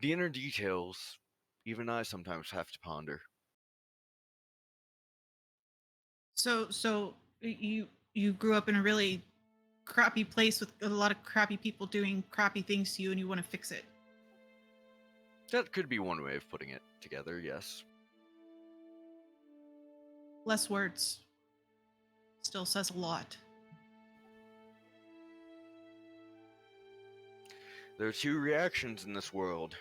[SPEAKER 3] the inner details, even I sometimes have to ponder.
[SPEAKER 2] So you grew up in a really crappy place with a lot of crappy people doing crappy things to you, and you want to fix it.
[SPEAKER 3] That could be one way of putting it together, yes.
[SPEAKER 2] Less words still says a lot.
[SPEAKER 3] There are two reactions in this world.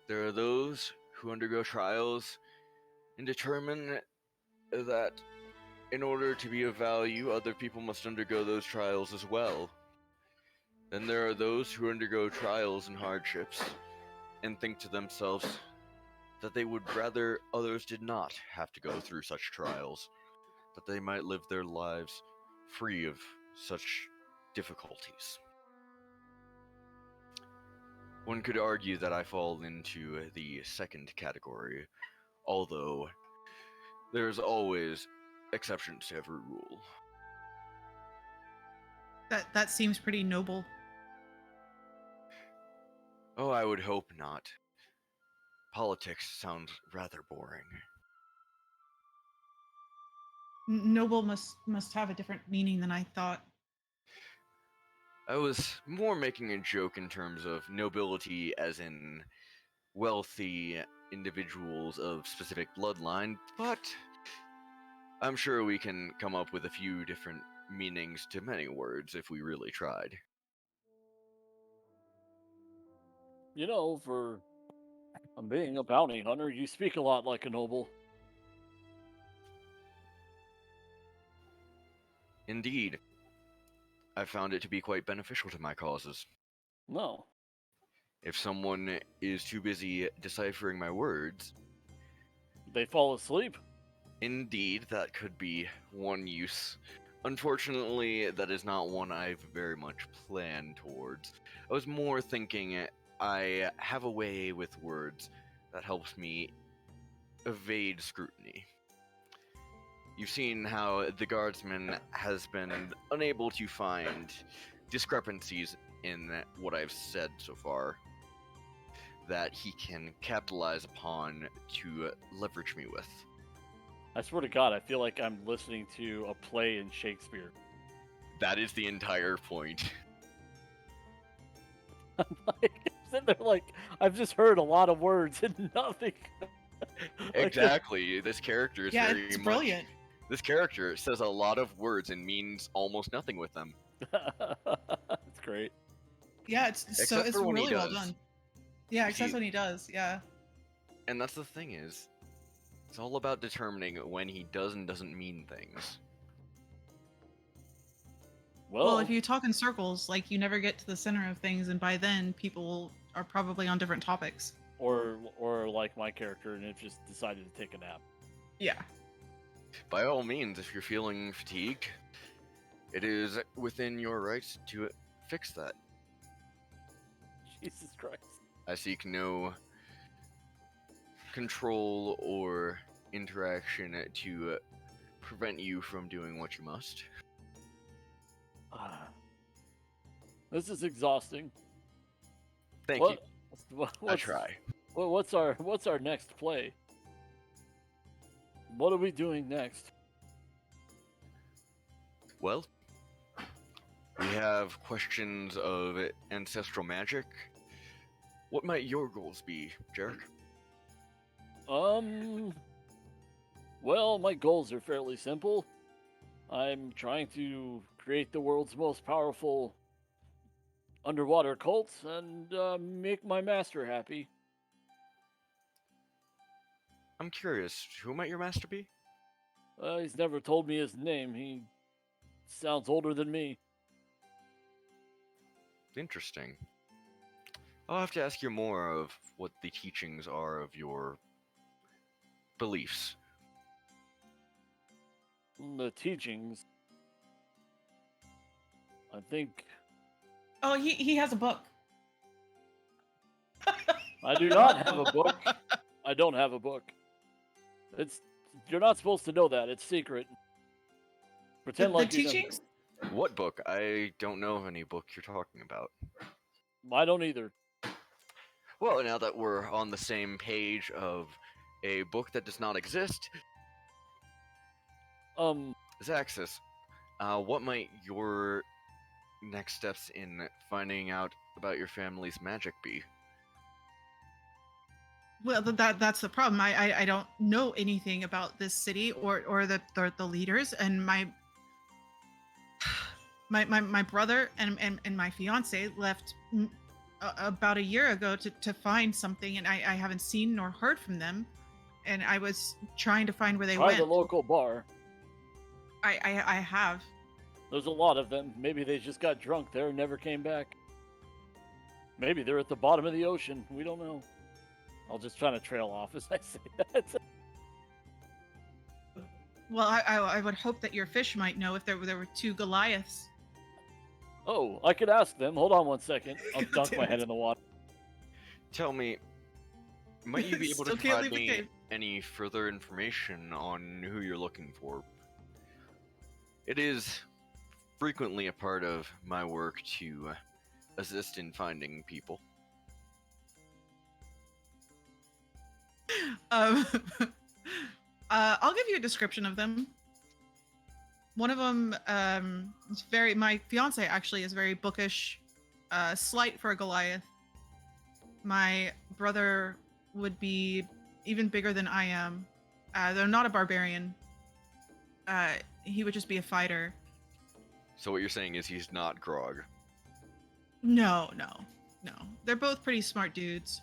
[SPEAKER 3] There are those who undergo trials and determine that in order to be of value, other people must undergo those trials as well. Then there are those who undergo trials and hardships and think to themselves that they would rather others did not have to go through such trials, that they might live their lives free of such difficulties. One could argue that I fall into the second category, although there's always exceptions to every rule.
[SPEAKER 2] That seems pretty noble.
[SPEAKER 3] Oh, I would hope not. Politics sounds rather boring.
[SPEAKER 2] Noble must have a different meaning than I thought.
[SPEAKER 3] I was more making a joke in terms of nobility as in wealthy individuals of specific bloodline, but I'm sure we can come up with a few different meanings to many words if we really tried.
[SPEAKER 4] You know, for being a bounty hunter, you speak a lot like a noble.
[SPEAKER 3] Indeed, I found it to be quite beneficial to my causes.
[SPEAKER 4] No.
[SPEAKER 3] If someone is too busy deciphering my words,
[SPEAKER 4] They fall asleep.
[SPEAKER 3] indeed, that could be one use. Unfortunately, that is not one I've very much planned towards. I was more thinking I have a way with words that helps me evade scrutiny. You've seen how the guardsman has been unable to find discrepancies in what I've said so far that he can capitalize upon to leverage me with.
[SPEAKER 4] I swear to God, I feel like I'm listening to a play in Shakespeare.
[SPEAKER 3] That is the entire point.
[SPEAKER 4] I'm like, sitting there like, I've just heard a lot of words and nothing.
[SPEAKER 3] Exactly. This character is
[SPEAKER 2] Yeah,
[SPEAKER 3] very
[SPEAKER 2] it's
[SPEAKER 3] much.
[SPEAKER 2] brilliant.
[SPEAKER 3] This character says a lot of words and means almost nothing with them.
[SPEAKER 4] It's great.
[SPEAKER 2] Yeah, it's
[SPEAKER 3] Except for when he
[SPEAKER 2] really well
[SPEAKER 3] does.
[SPEAKER 2] done. Yeah,
[SPEAKER 3] See-
[SPEAKER 2] except when he does. Yeah.
[SPEAKER 3] And that's the thing is, it's all about determining when he does and doesn't mean things.
[SPEAKER 2] Well, if you talk in circles, like you never get to the center of things, and by then people are probably on different topics.
[SPEAKER 4] or like my character, and it just decided to take a nap.
[SPEAKER 2] Yeah.
[SPEAKER 3] By all means, if you're feeling fatigued, it is within your rights to fix that.
[SPEAKER 4] Jesus Christ.
[SPEAKER 3] I seek no control or interaction to prevent you from doing what you must.
[SPEAKER 4] This is exhausting.
[SPEAKER 3] Thank you.
[SPEAKER 4] What's,
[SPEAKER 3] I try.
[SPEAKER 4] What's our next play? What are we doing next?
[SPEAKER 3] Well, we have questions of ancestral magic. What might your goals be, Jarek?
[SPEAKER 4] Well, my goals are fairly simple. I'm trying to create the world's most powerful underwater cult and make my master happy.
[SPEAKER 3] I'm curious, who might your master be?
[SPEAKER 4] He's never told me his name. He sounds older than me.
[SPEAKER 3] Interesting. I'll have to ask you more of what the teachings are of your beliefs.
[SPEAKER 4] The teachings. I think
[SPEAKER 2] Oh, he has a book.
[SPEAKER 4] I do not have a book. I don't have a book. You're not supposed to know that. It's secret. Pretend
[SPEAKER 2] The
[SPEAKER 4] like you
[SPEAKER 2] teachings?
[SPEAKER 3] What book? I don't know of any book you're talking about.
[SPEAKER 4] I don't either.
[SPEAKER 3] Well, now that we're on the same page of a book that does not exist, Xaxis, what might your next steps in finding out about your family's magic be?
[SPEAKER 2] Well, that's the problem. I don't know anything about this city or the leaders, and my brother and my fiance left about a year ago to find something, and I haven't seen nor heard from them, and I was trying to find where they
[SPEAKER 4] Try
[SPEAKER 2] went.
[SPEAKER 4] the local bar.
[SPEAKER 2] I have.
[SPEAKER 4] There's a lot of them. Maybe they just got drunk there and never came back. Maybe they're at the bottom of the ocean. We don't know. I'll just try to trail off as I say that.
[SPEAKER 2] Well, I would hope that your fish might know if there were two Goliaths.
[SPEAKER 4] Oh, I could ask them. Hold on one second. I'll
[SPEAKER 2] God
[SPEAKER 4] dunk
[SPEAKER 2] damn
[SPEAKER 4] my
[SPEAKER 2] it.
[SPEAKER 4] head in the water.
[SPEAKER 3] Tell me, might you be able to
[SPEAKER 2] Still can't
[SPEAKER 3] provide
[SPEAKER 2] leave the
[SPEAKER 3] me
[SPEAKER 2] cave.
[SPEAKER 3] any further information on who you're looking for? It is frequently a part of my work to assist in finding people.
[SPEAKER 2] I'll give you a description of them. One of them is my fiance actually is very bookish, slight for a Goliath. My brother would be even bigger than I am. They're not a barbarian. He would just be a fighter.
[SPEAKER 3] So what you're saying is he's not Grog.
[SPEAKER 2] No. They're both pretty smart dudes.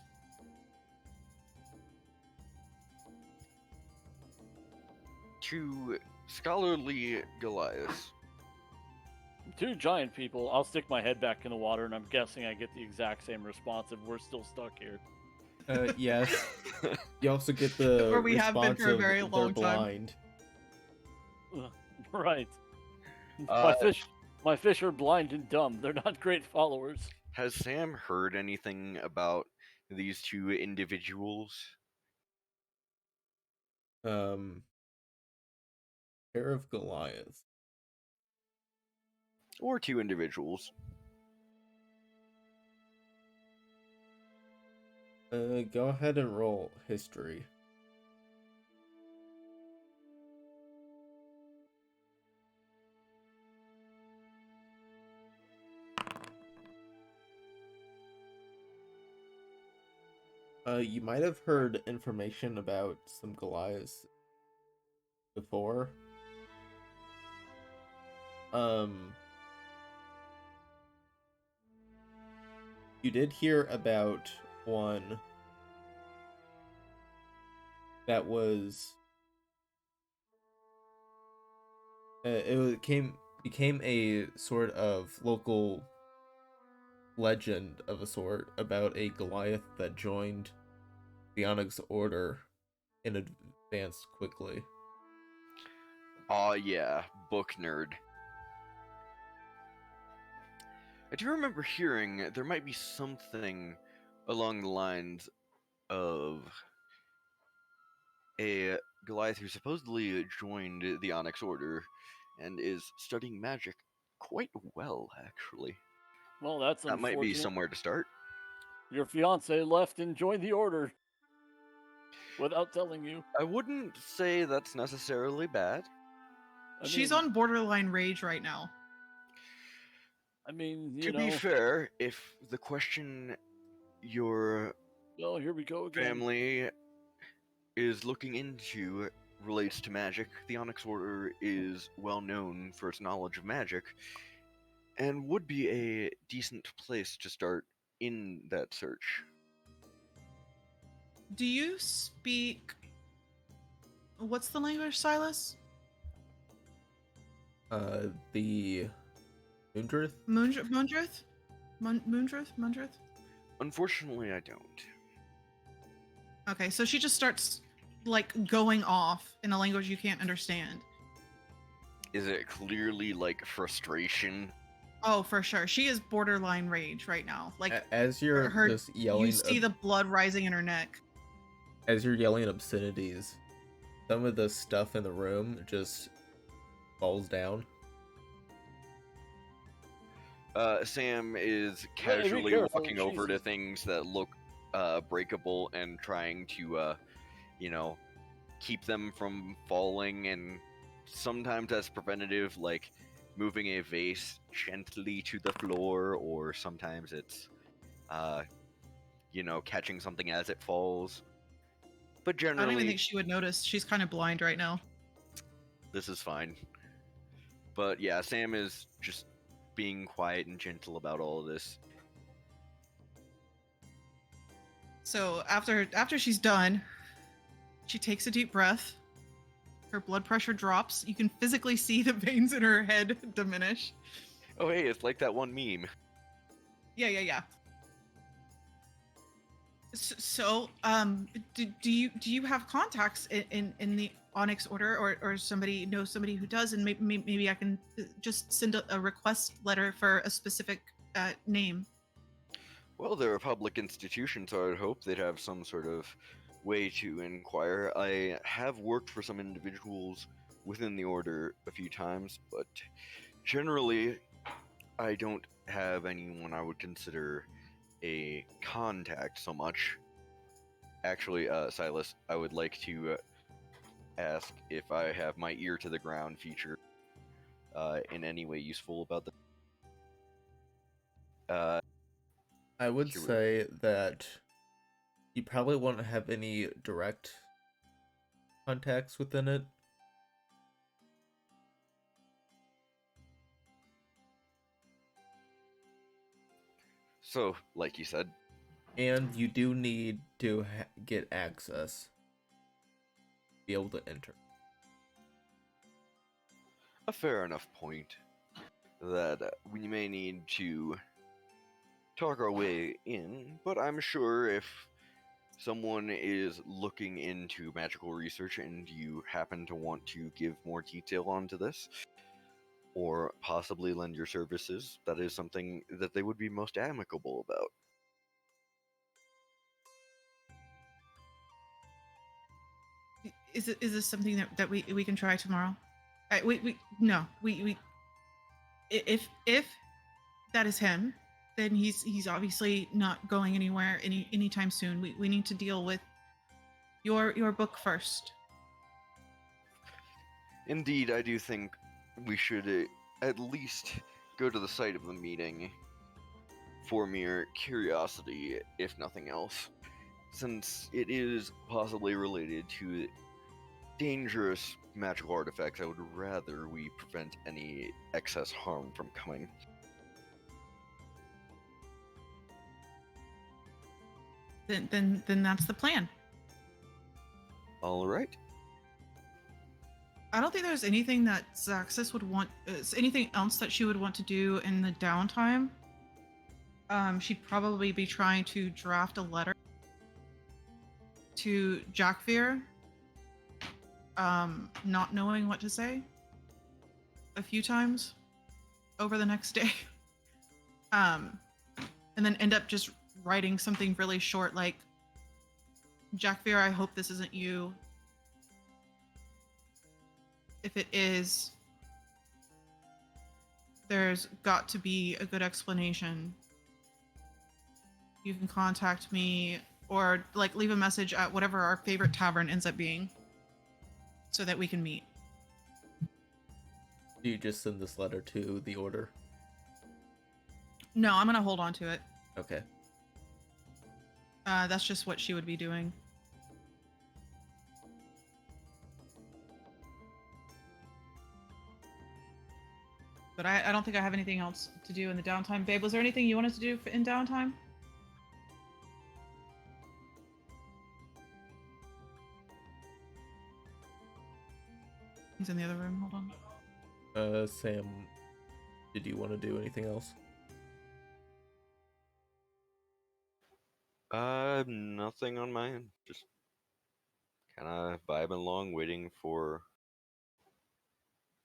[SPEAKER 3] Two scholarly Goliaths.
[SPEAKER 4] Two giant people. I'll stick my head back in the water, and I'm guessing I get the exact same response if we're still stuck here.
[SPEAKER 1] Yes. You also get the
[SPEAKER 2] Or we have been
[SPEAKER 1] response
[SPEAKER 2] for a
[SPEAKER 1] of
[SPEAKER 2] very
[SPEAKER 1] they're
[SPEAKER 2] long time.
[SPEAKER 1] blind.
[SPEAKER 4] Right.
[SPEAKER 3] Uh,
[SPEAKER 4] My fish are blind and dumb. They're not great followers.
[SPEAKER 3] Has Sam heard anything about these two individuals?
[SPEAKER 1] Pair of Goliath.
[SPEAKER 3] Or two individuals?
[SPEAKER 1] Go ahead and roll history. You might have heard information about some Goliaths before. You did hear about one that was became a sort of local legend of a sort about a Goliath that joined the Onyx Order and advanced quickly.
[SPEAKER 3] Aw, yeah, book nerd. I do remember hearing there might be something along the lines of a Goliath who supposedly joined the Onyx Order and is studying magic quite well, actually.
[SPEAKER 4] Well, that's
[SPEAKER 3] That might be
[SPEAKER 4] unfortunate.
[SPEAKER 3] somewhere to start.
[SPEAKER 4] Your fiance left and joined the order without telling you.
[SPEAKER 3] I wouldn't say that's necessarily bad.
[SPEAKER 2] She's on borderline rage right now.
[SPEAKER 4] I mean,
[SPEAKER 3] To be fair, if the question your
[SPEAKER 4] Oh, here we go again.
[SPEAKER 3] family is looking into relates to magic, the Onyx Order is well known for its knowledge of magic and would be a decent place to start in that search.
[SPEAKER 2] Do you speak... What's the language, Silas?
[SPEAKER 1] The Moondrith?
[SPEAKER 2] Moondrith? Moondrith?
[SPEAKER 3] Unfortunately, I don't.
[SPEAKER 2] Okay, so she just starts, like, going off in a language you can't understand.
[SPEAKER 3] Is it clearly like frustration?
[SPEAKER 2] Oh, for sure. She is borderline rage right now. Like,
[SPEAKER 1] as you're just yelling,
[SPEAKER 2] you see the blood rising in her neck.
[SPEAKER 1] As you're yelling obscenities, some of the stuff in the room just falls down.
[SPEAKER 3] Sam is
[SPEAKER 4] Be
[SPEAKER 3] casually
[SPEAKER 4] careful,
[SPEAKER 3] walking over to
[SPEAKER 4] Jesus.
[SPEAKER 3] things that look breakable and trying to, keep them from falling, and sometimes that's preventative, like moving a vase gently to the floor, or sometimes it's, catching something as it falls. But
[SPEAKER 2] I
[SPEAKER 3] generally,
[SPEAKER 2] don't even think she would notice. She's kind of blind right now.
[SPEAKER 3] this is fine. But yeah, Sam is just being quiet and gentle about all of this.
[SPEAKER 2] So after she's done, she takes a deep breath. Her blood pressure drops. You can physically see the veins in her head diminish.
[SPEAKER 3] Oh hey, it's like that one meme.
[SPEAKER 2] Yeah. So, do you have contacts in the Onyx Order, or somebody knows somebody who does, and maybe I can just send a request letter for a specific name.
[SPEAKER 3] Well, they're a public institution, so I'd hope they'd have some sort of way to inquire. I have worked for some individuals within the order a few times, but generally, I don't have anyone I would consider a contact so much. Actually, Silas, I would like to ask if I have my ear to the ground feature in any way useful about the.
[SPEAKER 1] I would say that you probably won't have any direct contacts within it.
[SPEAKER 3] So, like you said.
[SPEAKER 1] And you do need to get access to be able to enter.
[SPEAKER 3] A fair enough point. that we may need to talk our way in, but I'm sure if someone is looking into magical research and you happen to want to give more detail onto this, or possibly lend your services, that is something that they would be most amicable about.
[SPEAKER 2] Is this something that we can try tomorrow? We no we if that is him, then he's obviously not going anywhere anytime soon. We need to deal with your book first.
[SPEAKER 3] Indeed, I do think we should at least go to the site of the meeting for mere curiosity, if nothing else, since it is possibly related to dangerous magical artifacts. I would rather we prevent any excess harm from coming.
[SPEAKER 2] Then that's the plan.
[SPEAKER 3] All right.
[SPEAKER 2] I don't think there's anything that Xaxis would want. Anything else that she would want to do in the downtime. She'd probably be trying to draft a letter to Jackfear, not knowing what to say a few times over the next day. And then end up just writing something really short like, Jackfear, I hope this isn't you. If it is, there's got to be a good explanation. You can contact me or like leave a message at whatever our favorite tavern ends up being so that we can meet.
[SPEAKER 1] Do you just send this letter to the order?
[SPEAKER 2] No, I'm gonna hold on to it.
[SPEAKER 1] Okay.
[SPEAKER 2] That's just what she would be doing. But I don't think I have anything else to do in the downtime. Babe, was there anything you wanted to do in downtime? He's in the other room. Hold on.
[SPEAKER 1] Sam, did you want to do anything else?
[SPEAKER 3] Nothing on my end. Just kind of vibing along, waiting for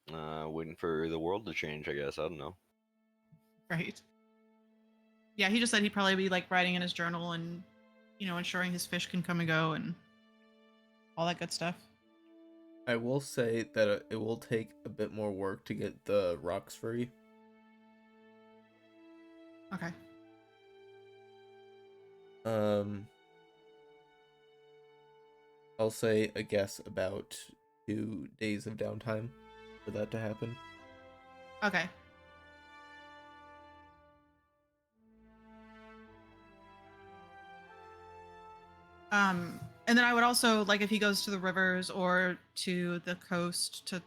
[SPEAKER 3] the world to change, I guess. I don't know.
[SPEAKER 2] Right. Yeah, he just said he'd probably be like writing in his journal and, ensuring his fish can come and go and all that good stuff.
[SPEAKER 1] I will say that it will take a bit more work to get the rocks free.
[SPEAKER 2] Okay.
[SPEAKER 1] I'll say a guess about 2 days of downtime for that to happen.
[SPEAKER 2] Okay. And then I would also, like, if he goes to the rivers or to the coast to,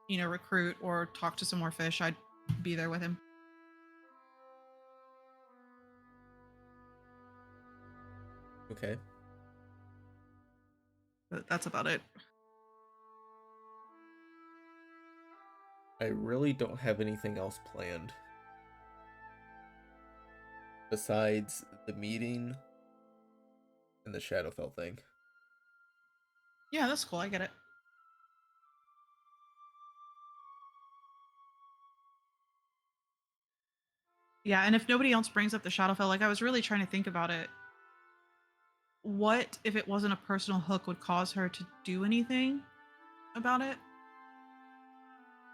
[SPEAKER 2] recruit or talk to some more fish, I'd be there with him.
[SPEAKER 1] Okay.
[SPEAKER 2] But that's about it.
[SPEAKER 1] I really don't have anything else planned. Besides the meeting and the Shadowfell thing.
[SPEAKER 2] Yeah, that's cool. I get it. Yeah, and if nobody else brings up the Shadowfell, like I was really trying to think about it. What if it wasn't a personal hook would cause her to do anything about it?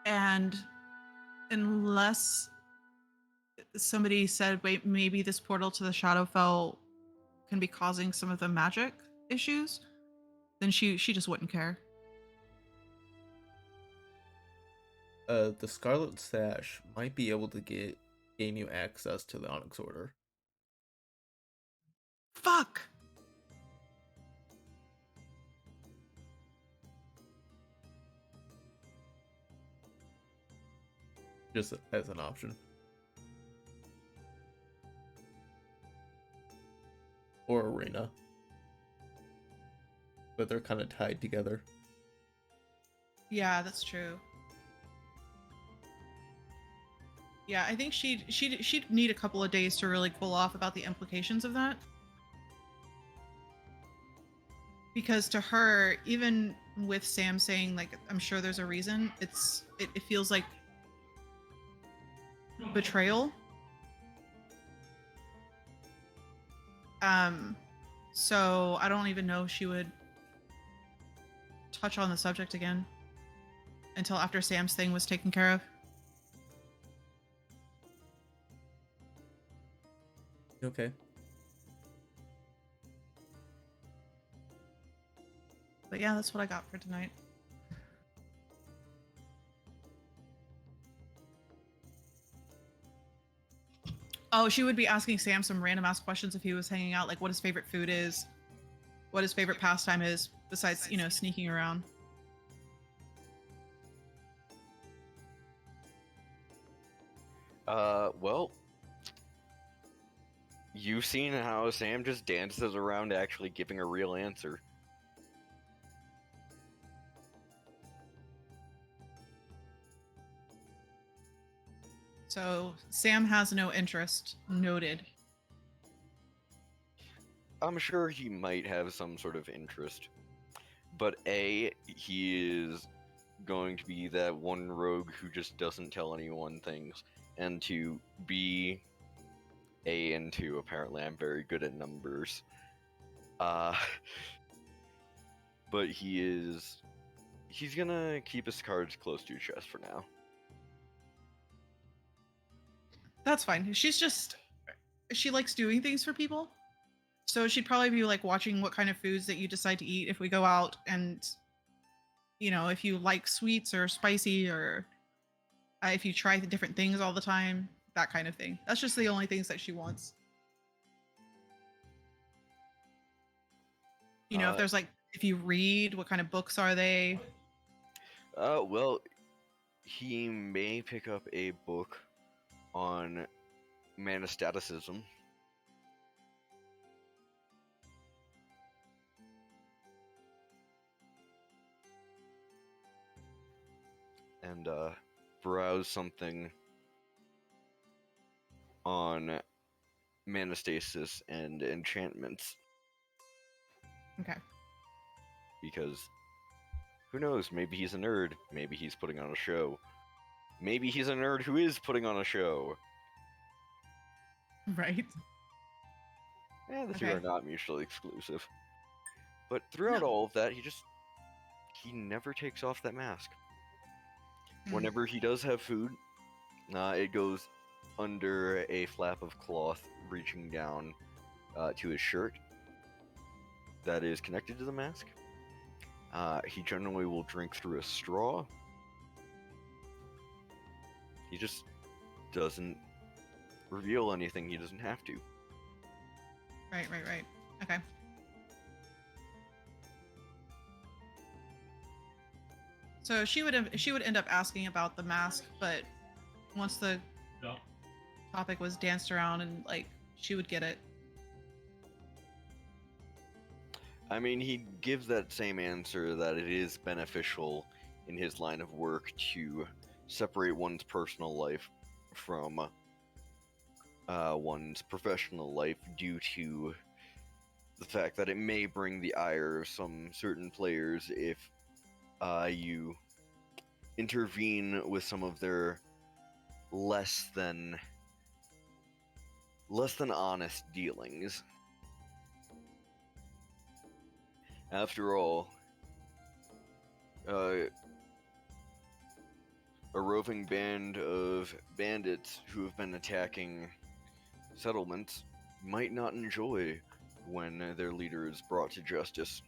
[SPEAKER 2] And unless somebody said, wait, maybe this portal to the Shadowfell can be causing some of the magic issues, then she just wouldn't care.
[SPEAKER 1] The Scarlet Sash might be able to gain you access to the Onyx Order.
[SPEAKER 2] Fuck!
[SPEAKER 1] Just as an option. Or Arena. But they're kind of tied together.
[SPEAKER 2] Yeah, that's true. Yeah, I think she'd need a couple of days to really cool off about the implications of that. Because to her, even with Sam saying like I'm sure there's a reason, it feels like betrayal. So I don't even know if she would touch on the subject again until after Sam's thing was taken care of.
[SPEAKER 1] Okay.
[SPEAKER 2] But yeah, that's what I got for tonight. Oh, she would be asking Sam some random ass questions if he was hanging out, like what his favorite food is, what his favorite pastime is, besides, sneaking around.
[SPEAKER 3] Well, you've seen how Sam just dances around actually giving a real answer.
[SPEAKER 2] So Sam has no interest. Noted.
[SPEAKER 3] I'm sure he might have some sort of interest. But A, he is going to be that one rogue who just doesn't tell anyone things. And to B, A and 2, apparently I'm very good at numbers. But he's gonna keep his cards close to his chest for now.
[SPEAKER 2] That's fine. She likes doing things for people. So she'd probably be like watching what kind of foods that you decide to eat if we go out, and if you like sweets or spicy, or if you try the different things all the time, that kind of thing. That's just the only things that she wants. If there's like, if you read, what kind of books are they?
[SPEAKER 3] Well, he may pick up a book on manastaticism. And browse something on manastasis and enchantments.
[SPEAKER 2] Okay.
[SPEAKER 3] Because who knows, maybe he's a nerd, maybe he's putting on a show. Maybe he's a nerd who is putting on a show.
[SPEAKER 2] Right.
[SPEAKER 3] The two are not mutually exclusive. But throughout
[SPEAKER 2] No.
[SPEAKER 3] all of that, he never takes off that mask. Whenever he does have food, it goes under a flap of cloth reaching down to his shirt that is connected to the mask. He generally will drink through a straw. He just doesn't reveal anything he doesn't have to.
[SPEAKER 2] Right. Okay. So she would end up asking about the mask, but once the topic was danced around, and like she would get it.
[SPEAKER 3] I mean, he gives that same answer that it is beneficial in his line of work to separate one's personal life from one's professional life due to the fact that it may bring the ire of some certain players if you intervene with some of their less than honest dealings. After all, a roving band of bandits who have been attacking settlements might not enjoy when their leader is brought to justice.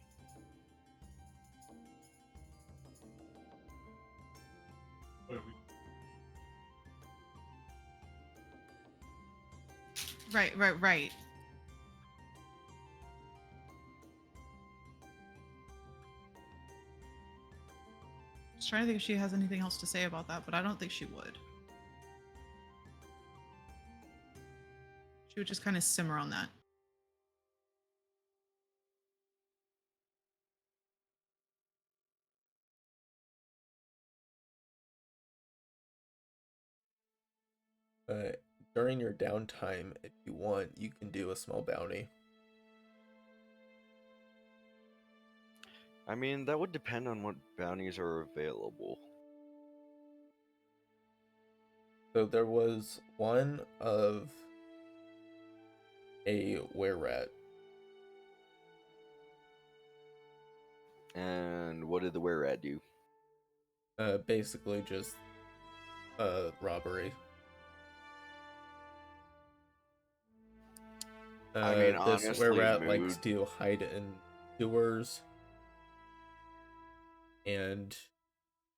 [SPEAKER 2] Right. I was trying to think if she has anything else to say about that, but I don't think she would. She would just kind of simmer on that.
[SPEAKER 1] During your downtime, if you want, you can do a small bounty.
[SPEAKER 3] I mean, that would depend on what bounties are available.
[SPEAKER 1] So there was one of a were-rat.
[SPEAKER 3] And what did the were-rat do?
[SPEAKER 1] Basically just robbery.
[SPEAKER 3] I mean,
[SPEAKER 1] This
[SPEAKER 3] honestly,
[SPEAKER 1] were-rat likes
[SPEAKER 3] mood.
[SPEAKER 1] to hide in sewers and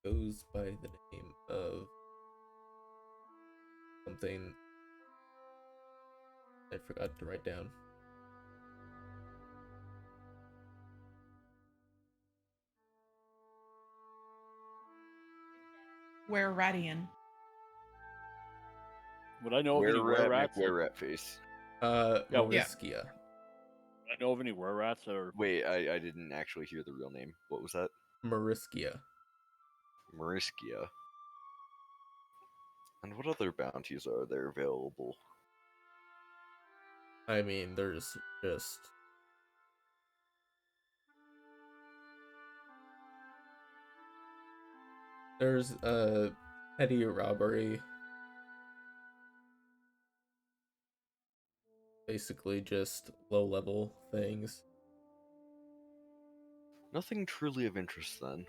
[SPEAKER 1] goes by the name of something I forgot to write down.
[SPEAKER 2] Where Radian.
[SPEAKER 4] Would I know of any
[SPEAKER 3] Were-rat,
[SPEAKER 4] were-rats?
[SPEAKER 3] were-rat face.
[SPEAKER 4] Yeah.
[SPEAKER 1] Mariskia.
[SPEAKER 4] Would I know of any were-rats that are...
[SPEAKER 3] Wait, I didn't actually hear the real name. What was that?
[SPEAKER 1] Mariskia.
[SPEAKER 3] Mariskia. And what other bounties are there available?
[SPEAKER 1] I mean, there's just there's a petty robbery. Basically just low level things.
[SPEAKER 3] Nothing truly of interest then.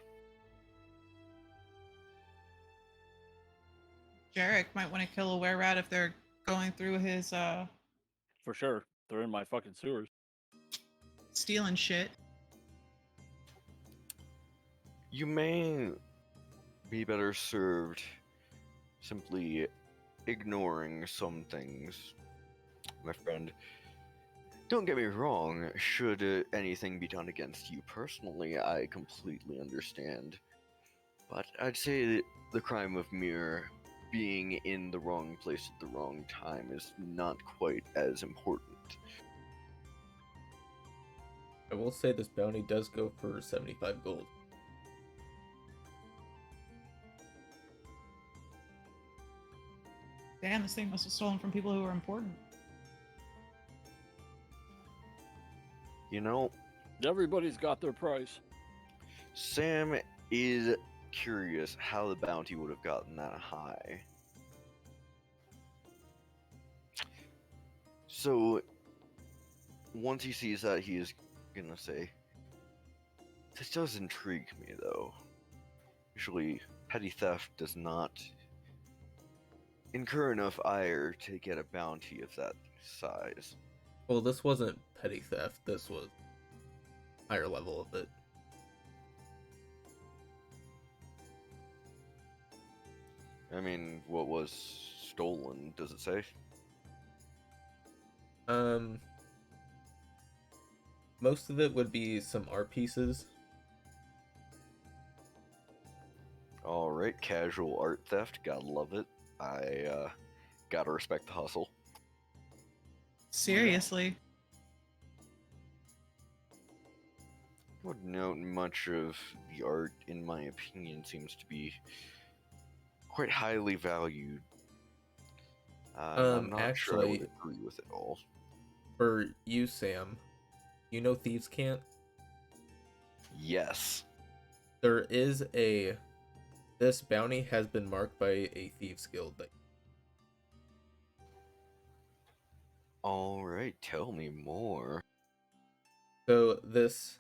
[SPEAKER 2] Jarek might want to kill a were-rat if they're going through his
[SPEAKER 4] For sure. They're in my fucking sewers.
[SPEAKER 2] stealing shit.
[SPEAKER 3] You may be better served simply ignoring some things, my friend. Don't get me wrong, should anything be done against you personally, I completely understand. But I'd say the crime of mere being in the wrong place at the wrong time is not quite as important.
[SPEAKER 1] I will say this bounty does go for 75 gold.
[SPEAKER 2] Damn, this thing must have stolen from people who were important.
[SPEAKER 3] You know,
[SPEAKER 4] Everybody's got their price.
[SPEAKER 3] Sam is curious how the bounty would have gotten that high. So, once he sees that, he is gonna say, "This does intrigue me, though. Usually, petty theft does not incur enough ire to get a bounty of that size."
[SPEAKER 1] Well, this wasn't petty theft. This was higher level of it.
[SPEAKER 3] I mean, what was stolen, does it say?
[SPEAKER 1] Most of it would be some art pieces.
[SPEAKER 3] Alright, casual art theft, gotta love it. I gotta respect the hustle.
[SPEAKER 2] Seriously.
[SPEAKER 3] I would note much of the art, in my opinion, seems to be quite highly valued. I'm not sure I would
[SPEAKER 1] Actually,
[SPEAKER 3] agree with it all.
[SPEAKER 1] for you, Sam, you know Thieves' Cant?
[SPEAKER 3] Yes.
[SPEAKER 1] There is this bounty has been marked by a Thieves Guild.
[SPEAKER 3] Alright, tell me more.
[SPEAKER 1] So this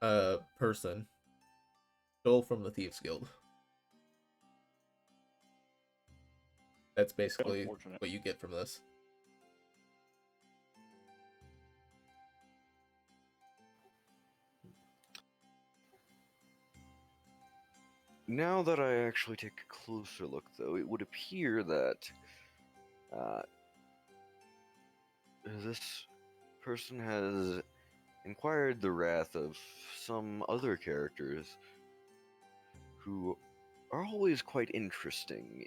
[SPEAKER 1] person stole from the Thieves Guild. That's basically
[SPEAKER 4] Unfortunate.
[SPEAKER 1] what you get from this.
[SPEAKER 3] Now that I actually take a closer look, though, it would appear that this person has inquired the wrath of some other characters who are always quite interesting.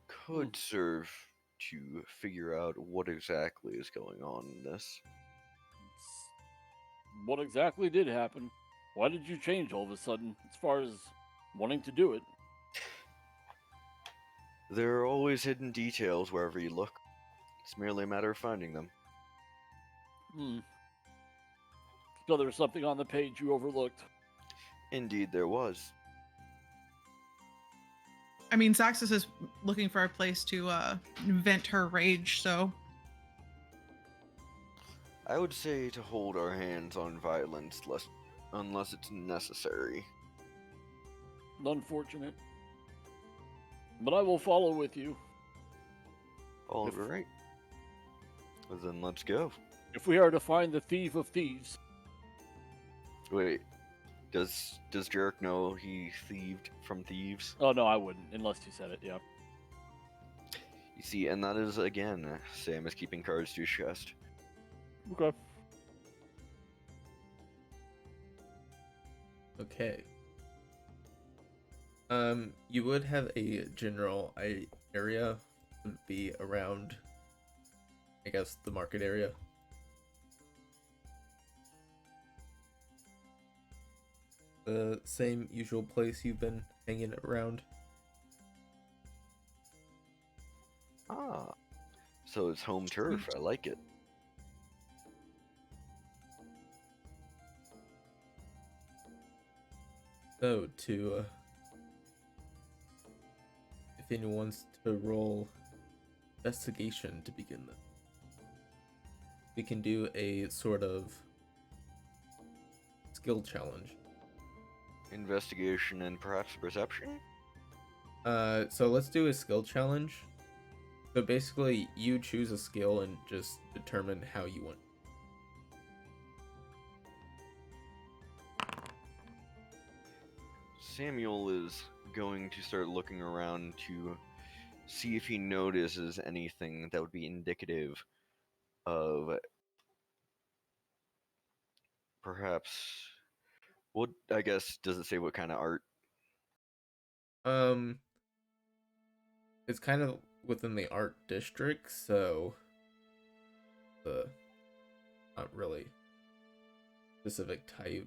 [SPEAKER 3] Could serve to figure out what exactly is going on in this.
[SPEAKER 4] What exactly did happen? Why did you change all of a sudden as far as wanting to do it?
[SPEAKER 3] There are always hidden details wherever you look. It's merely a matter of finding them.
[SPEAKER 4] So there was something on the page you overlooked.
[SPEAKER 3] Indeed, there was.
[SPEAKER 2] I mean, Xaxis is looking for a place to vent her rage, so
[SPEAKER 3] I would say to hold our hands on violence unless it's necessary.
[SPEAKER 4] Unfortunate. But I will follow with you.
[SPEAKER 3] All right. Well, then let's go.
[SPEAKER 4] If we are to find the thief of thieves.
[SPEAKER 3] Wait, does Jarek know he thieved from thieves?
[SPEAKER 4] Oh, no, I wouldn't, unless he said it, yeah.
[SPEAKER 3] You see, and that is, again, Sam is keeping cards to his chest.
[SPEAKER 4] Okay.
[SPEAKER 1] Okay. You would have a general area would be around, I guess, the market area. The same usual place you've been hanging around.
[SPEAKER 3] Ah, so it's home turf. I like it.
[SPEAKER 1] So, if anyone wants to roll investigation to begin this, we can do a sort of skill challenge.
[SPEAKER 3] Investigation and perhaps perception?
[SPEAKER 1] So let's do a skill challenge. So basically, you choose a skill and just determine how you want.
[SPEAKER 3] Samuel is going to start looking around to see if he notices anything that would be indicative of perhaps what, I guess, does it say what kind of art?
[SPEAKER 1] It's kind of within the art district, so not really specific type.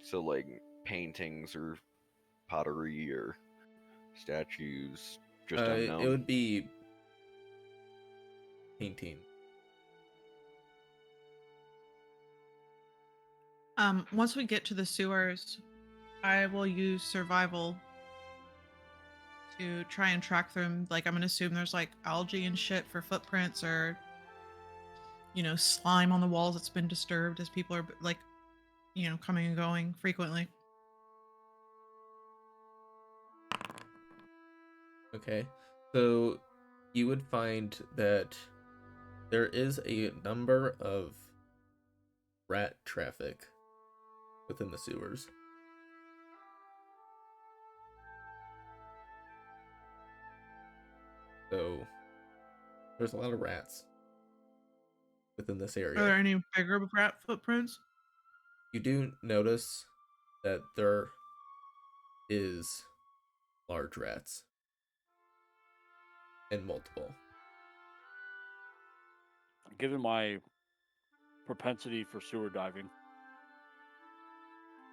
[SPEAKER 3] So like paintings or pottery or statues, just unknown.
[SPEAKER 1] It would be painting.
[SPEAKER 2] Once we get to the sewers, I will use survival to try and track them. Like, I'm gonna assume there's like algae and shit for footprints, or slime on the walls that's been disturbed as people are like, coming and going frequently.
[SPEAKER 1] Okay, so you would find that there is a number of rat traffic within the sewers. So there's a lot of rats within this area.
[SPEAKER 2] Are there any bigger rat footprints?
[SPEAKER 1] You do notice that there is large rats and multiple.
[SPEAKER 4] Given my propensity for sewer diving,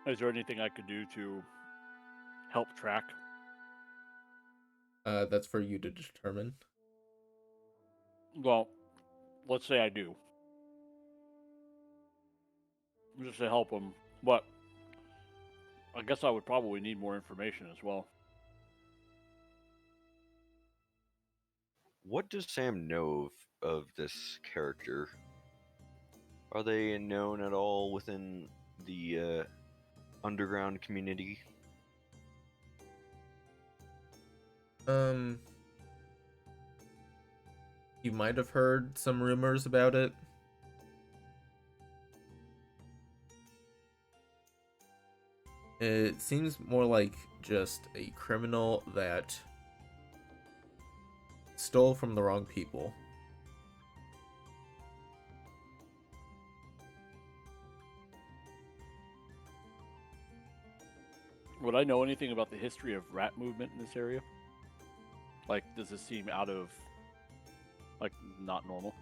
[SPEAKER 4] is there anything I could do to help track?
[SPEAKER 1] That's for you to determine.
[SPEAKER 4] Well, let's say I do. Just to help them. But I guess I would probably need more information as well.
[SPEAKER 3] What does Sam know of this character? Are they known at all within the underground community?
[SPEAKER 1] You might have heard some rumors about it. It seems more like just a criminal that stole from the wrong people.
[SPEAKER 4] Would I know anything about the history of rat movement in this area? Like, does this seem out of, like, not normal?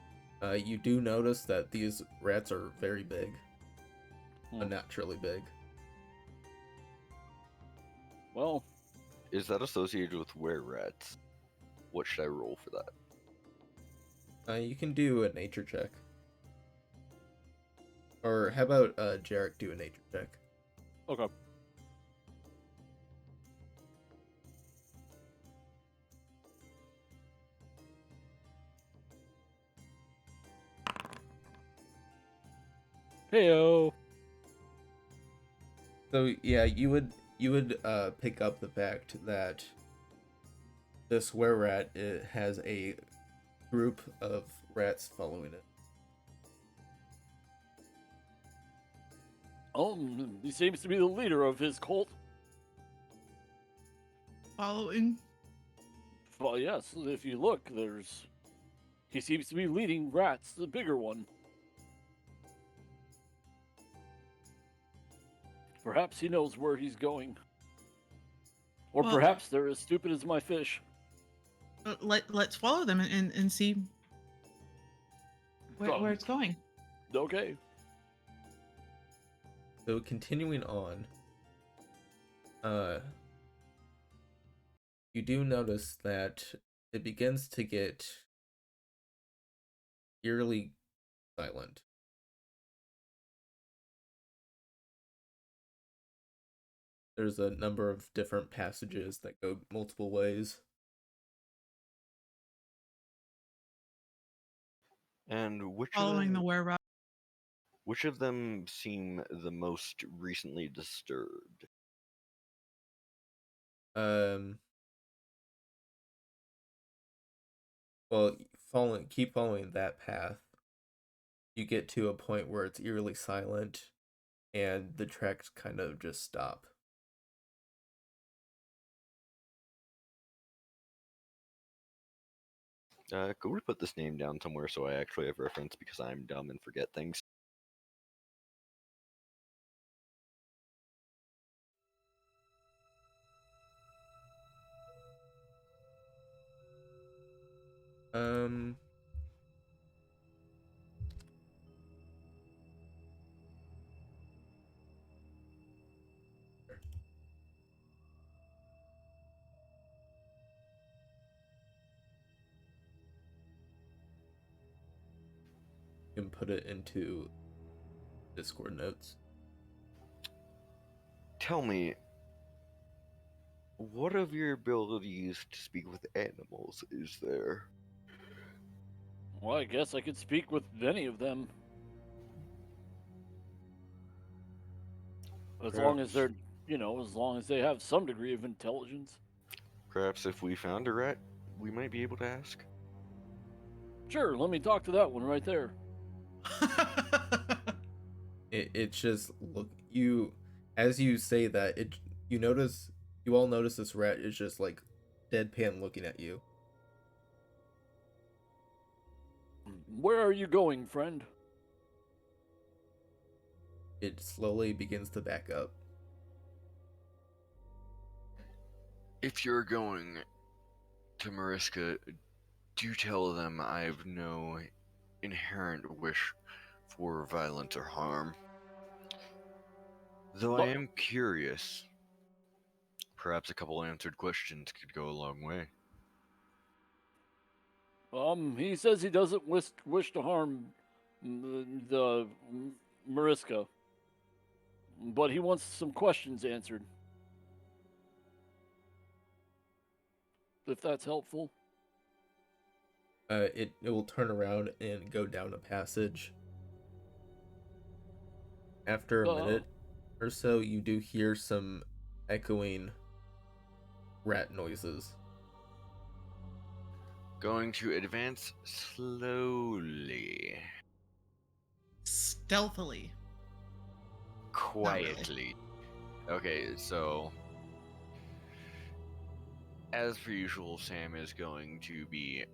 [SPEAKER 1] You do notice that these rats are very big. Unnaturally big.
[SPEAKER 4] Well,
[SPEAKER 3] Is that associated with were rats? What should I roll for that?
[SPEAKER 1] You can do a nature check. Or how about Jarek do a nature check?
[SPEAKER 4] Okay. Heyo.
[SPEAKER 1] So yeah, you would pick up the fact that this were rat, it has a group of rats following it.
[SPEAKER 4] He seems to be the leader of his cult.
[SPEAKER 2] Following.
[SPEAKER 4] Well, yes, if you look, he seems to be leading rats, the bigger one. Perhaps he knows where he's going. Or
[SPEAKER 2] Well-
[SPEAKER 4] perhaps they're as stupid as my fish.
[SPEAKER 2] Let's follow them and see where it's going.
[SPEAKER 4] Okay.
[SPEAKER 1] So continuing on, you do notice that it begins to get eerily silent. There's a number of different passages that go multiple ways.
[SPEAKER 3] And
[SPEAKER 2] Following the were rat.
[SPEAKER 3] which of them seem the most recently disturbed?
[SPEAKER 1] Well, keep following that path. You get to a point where it's eerily silent, and the tracks kind of just stop.
[SPEAKER 3] Go to put this name down somewhere so I actually have reference because I'm dumb and forget things.
[SPEAKER 1] Um, you can put it into Discord notes.
[SPEAKER 3] Tell me, what of your abilities to speak with animals is there?
[SPEAKER 4] Well, I guess I could speak with any of them. As long as they're, as long as they have some degree of intelligence.
[SPEAKER 3] Perhaps if we found a rat, we might be able to ask?
[SPEAKER 4] Sure, let me talk to that one right there.
[SPEAKER 1] It's just as you say that, you all notice this rat is just like deadpan looking at you.
[SPEAKER 4] Where are you going, friend?
[SPEAKER 1] It slowly begins to back up.
[SPEAKER 3] If you're going to Mariska, do tell them I have no inherent wish for violence or harm. Though I am curious, perhaps a couple answered questions could go a long way.
[SPEAKER 4] He says he doesn't wish to harm the Mariska, but he wants some questions answered. If that's helpful.
[SPEAKER 1] It will turn around and go down a passage. After a minute or so, you do hear some echoing rat noises.
[SPEAKER 3] Going to advance slowly,
[SPEAKER 2] Stealthily.
[SPEAKER 3] quietly. Okay, so as per usual, Sam is going to be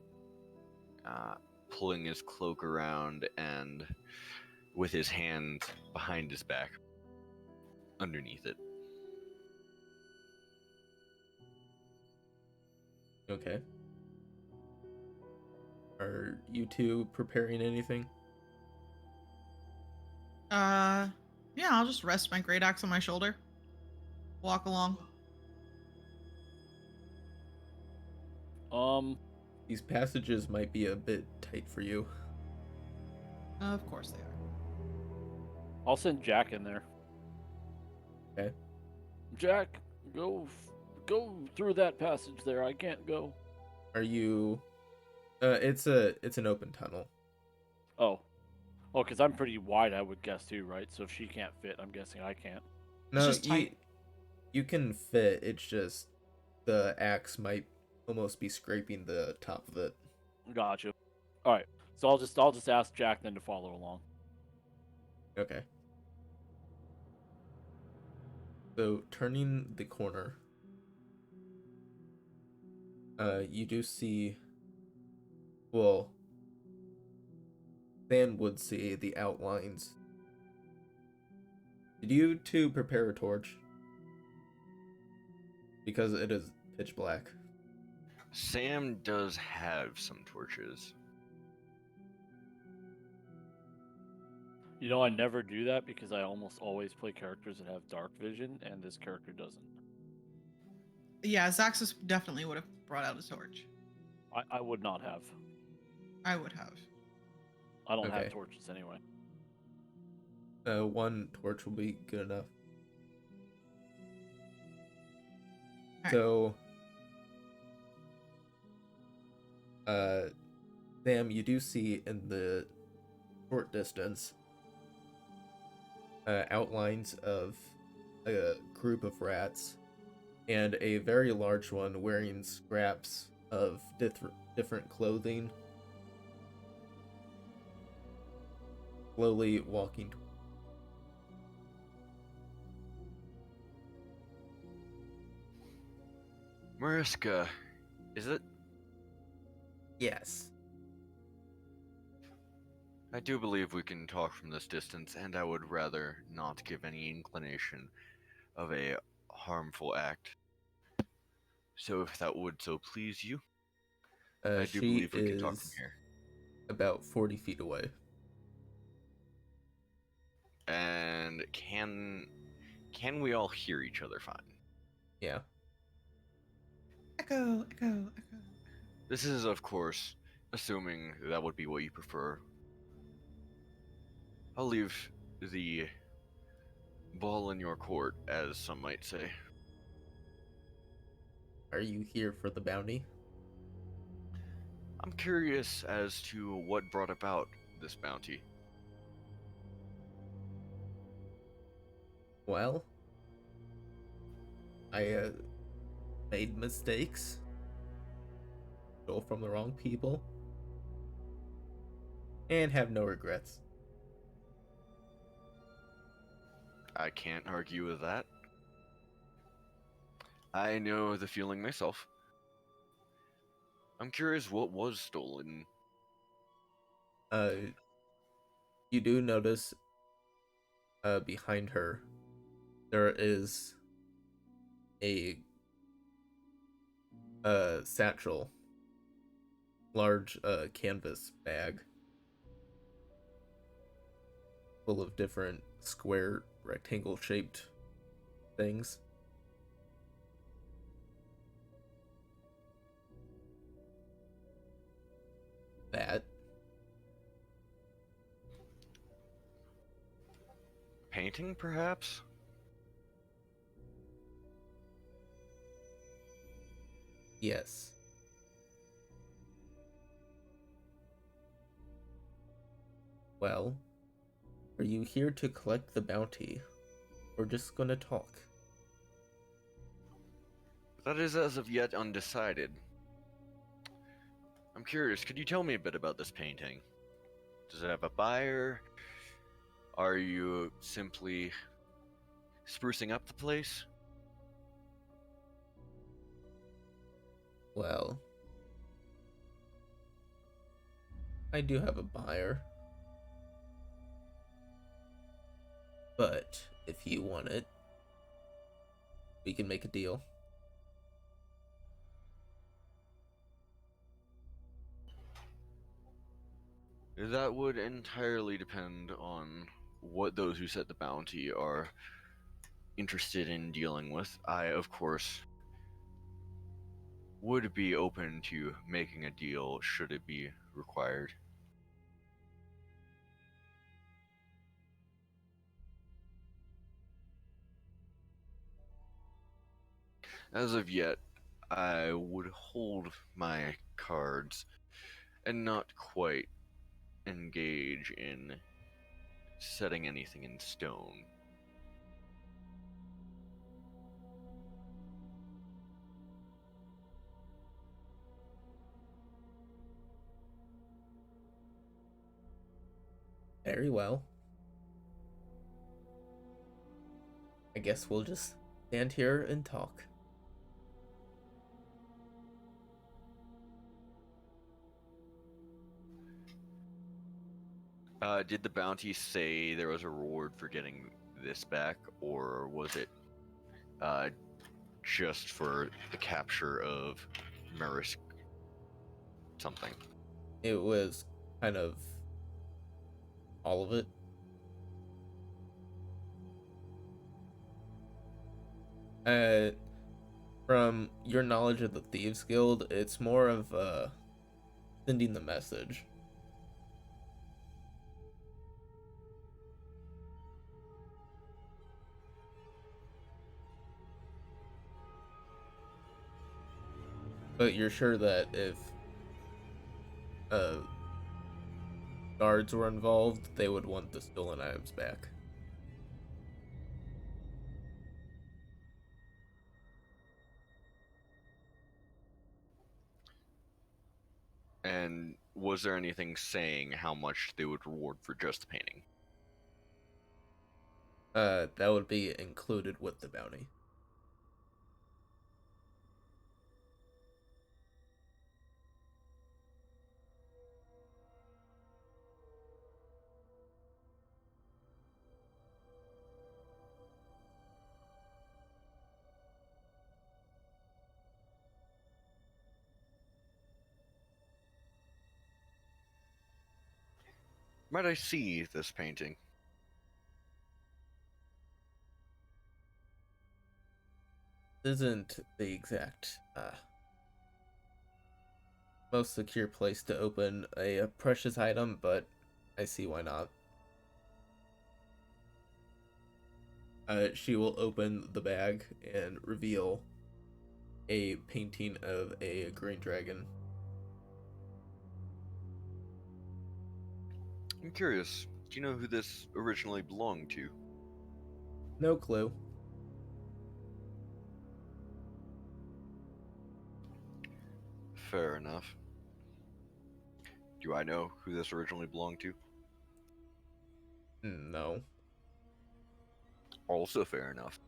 [SPEAKER 3] pulling his cloak around and with his hands behind his back, underneath it.
[SPEAKER 1] Okay. Are you two preparing anything?
[SPEAKER 2] Yeah, I'll just rest my great axe on my shoulder. Walk along.
[SPEAKER 1] These passages might be a bit tight for you.
[SPEAKER 2] Of course they are.
[SPEAKER 4] I'll send Jack in there.
[SPEAKER 1] Okay.
[SPEAKER 4] Jack, go through that passage there. I can't go.
[SPEAKER 1] Are you? It's an open tunnel.
[SPEAKER 4] Oh, because I'm pretty wide, I would guess too, right? So if she can't fit, I'm guessing I can't.
[SPEAKER 1] No,
[SPEAKER 2] just tight.
[SPEAKER 1] you can fit. It's just the axe might almost be scraping the top of it.
[SPEAKER 4] Gotcha. All right. So I'll just ask Jack then to follow along.
[SPEAKER 1] Okay. So turning the corner, you do see. Well, Sam would see the outlines. Did you two prepare a torch? Because it is pitch black.
[SPEAKER 3] Sam does have some torches.
[SPEAKER 4] You know, I never do that because I almost always play characters that have dark vision, and this character doesn't.
[SPEAKER 2] Yeah, Xaxis definitely would have brought out a torch.
[SPEAKER 4] I would not have.
[SPEAKER 2] I would have.
[SPEAKER 4] I don't
[SPEAKER 1] Okay.
[SPEAKER 4] have torches anyway.
[SPEAKER 1] One torch will be good enough.
[SPEAKER 2] Alright.
[SPEAKER 1] So, Sam, you do see in the short distance outlines of a group of rats and a very large one wearing scraps of different clothing, slowly walking.
[SPEAKER 3] Mariska, is it?
[SPEAKER 1] Yes.
[SPEAKER 3] I do believe we can talk from this distance, and I would rather not give any inclination of a harmful act. So if that would so please you, I do
[SPEAKER 1] She
[SPEAKER 3] believe we can talk from
[SPEAKER 1] is
[SPEAKER 3] here.
[SPEAKER 1] about 40 feet away.
[SPEAKER 3] And can we all hear each other fine?
[SPEAKER 1] Yeah.
[SPEAKER 2] Echo, echo, echo.
[SPEAKER 3] This is, of course, assuming that would be what you prefer. I'll leave the ball in your court, as some might say.
[SPEAKER 1] Are you here for the bounty?
[SPEAKER 3] I'm curious as to what brought about this bounty.
[SPEAKER 1] Well, I made mistakes, stole from the wrong people, and have no regrets.
[SPEAKER 3] I can't argue with that. I know the feeling myself. I'm curious what was stolen.
[SPEAKER 1] You do notice behind her there is a satchel, large canvas bag full of different square rectangle shaped things. That
[SPEAKER 3] Painting, perhaps?
[SPEAKER 1] yes. Well, are you here to collect the bounty, or just gonna talk?
[SPEAKER 3] That is as of yet undecided. I'm curious, could you tell me a bit about this painting? Does it have a buyer? Are you simply sprucing up the place?
[SPEAKER 1] Well, I do have a buyer. But if you want it, we can make a deal.
[SPEAKER 3] That would entirely depend on what those who set the bounty are interested in dealing with. I, of course, would be open to making a deal should it be required. As of yet, I would hold my cards and not quite engage in setting anything in stone.
[SPEAKER 1] Very well. I guess we'll just stand here and talk.
[SPEAKER 3] Did the bounty say there was a reward for getting this back, or was it just for the capture of Marisk something?
[SPEAKER 1] It was kind of all of it. From your knowledge of the Thieves Guild, it's more of sending the message. But you're sure that if uh, guards were involved, they would want the stolen items back.
[SPEAKER 3] And was there anything saying how much they would reward for just the painting?
[SPEAKER 1] That would be included with the bounty.
[SPEAKER 3] Might I see this painting?
[SPEAKER 1] Isn't the exact most secure place to open a precious item, but I see why not. She will open the bag and reveal a painting of a green dragon.
[SPEAKER 3] I'm curious, do you know who this originally belonged to?
[SPEAKER 1] No clue.
[SPEAKER 3] Fair enough. Do I know who this originally belonged to?
[SPEAKER 1] No.
[SPEAKER 3] Also fair enough.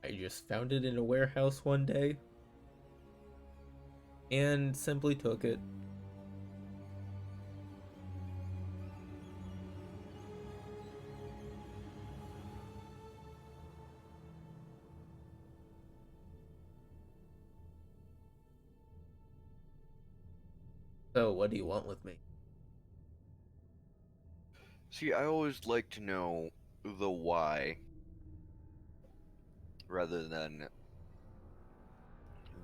[SPEAKER 1] I just found it in a warehouse one day and simply took it. So, what do you want with me?
[SPEAKER 3] See, I always like to know the why rather than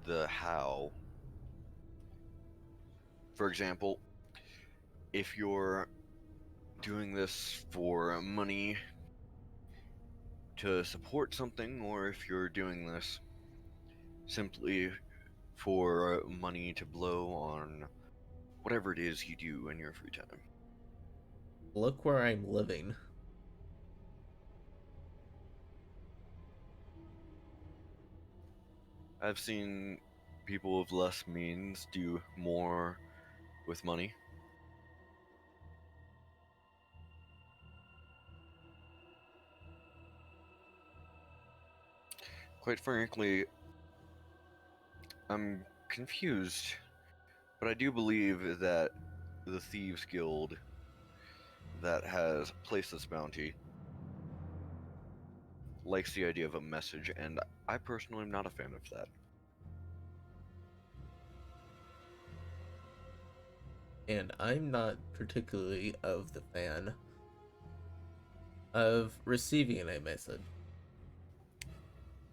[SPEAKER 3] the how. For example, if you're doing this for money to support something, or if you're doing this simply for money to blow on whatever it is you do in your free time.
[SPEAKER 1] Look where I'm living.
[SPEAKER 3] I've seen people with less means do more with money. Quite frankly, I'm confused, but I do believe that the Thieves Guild that has placed this bounty likes the idea of a message, and I personally am not a fan of that.
[SPEAKER 1] and I'm not particularly of the fan of receiving a message.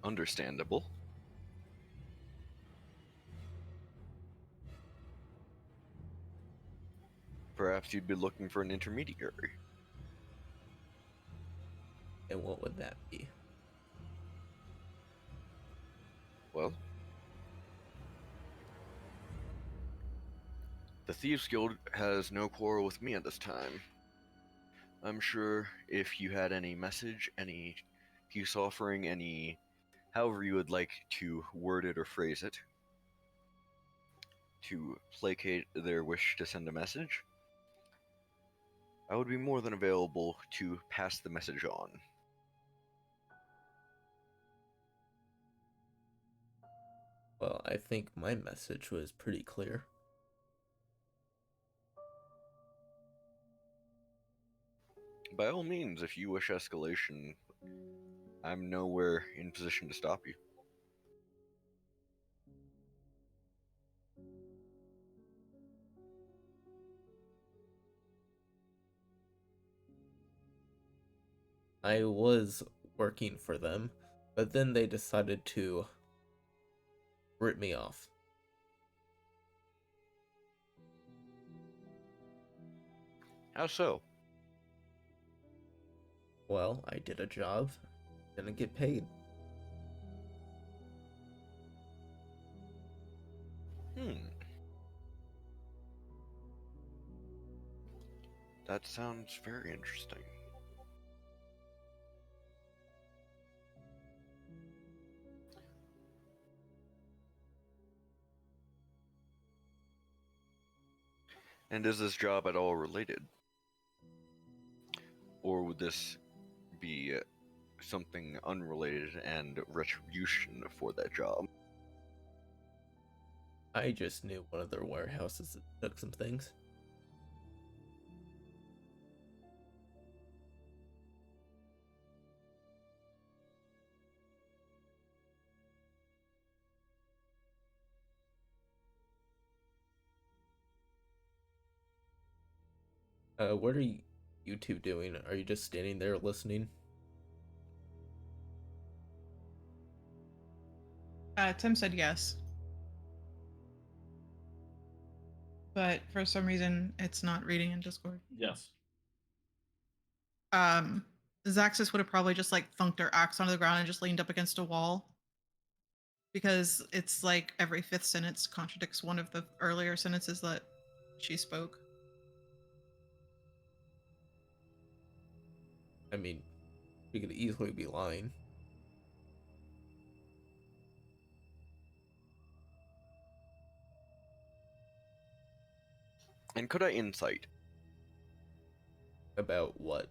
[SPEAKER 3] Understandable. Perhaps you'd be looking for an intermediary.
[SPEAKER 1] And what would that be?
[SPEAKER 3] Well, the Thieves Guild has no quarrel with me at this time. I'm sure if you had any message, any peace offering, any however you would like to word it or phrase it, to placate their wish to send a message, I would be more than available to pass the message on.
[SPEAKER 1] Well, I think my message was pretty clear.
[SPEAKER 3] By all means, if you wish escalation, I'm nowhere in position to stop you.
[SPEAKER 1] I was working for them, but then they decided to rip me off.
[SPEAKER 3] How so?
[SPEAKER 1] Well, I did a job, didn't get paid.
[SPEAKER 3] That sounds very interesting. And is this job at all related? Or would this be something unrelated and retribution for that job?
[SPEAKER 1] I just knew one of their warehouses that took some things. What are you two doing? Are you just standing there listening?
[SPEAKER 2] Tim said yes. But for some reason, it's not reading in Discord.
[SPEAKER 4] Yes.
[SPEAKER 2] Xaxis would have probably just like thunked her axe onto the ground and just leaned up against a wall. Because it's like every fifth sentence contradicts one of the earlier sentences that she spoke.
[SPEAKER 1] I mean, we could easily be lying.
[SPEAKER 3] And could I insight?
[SPEAKER 1] About what?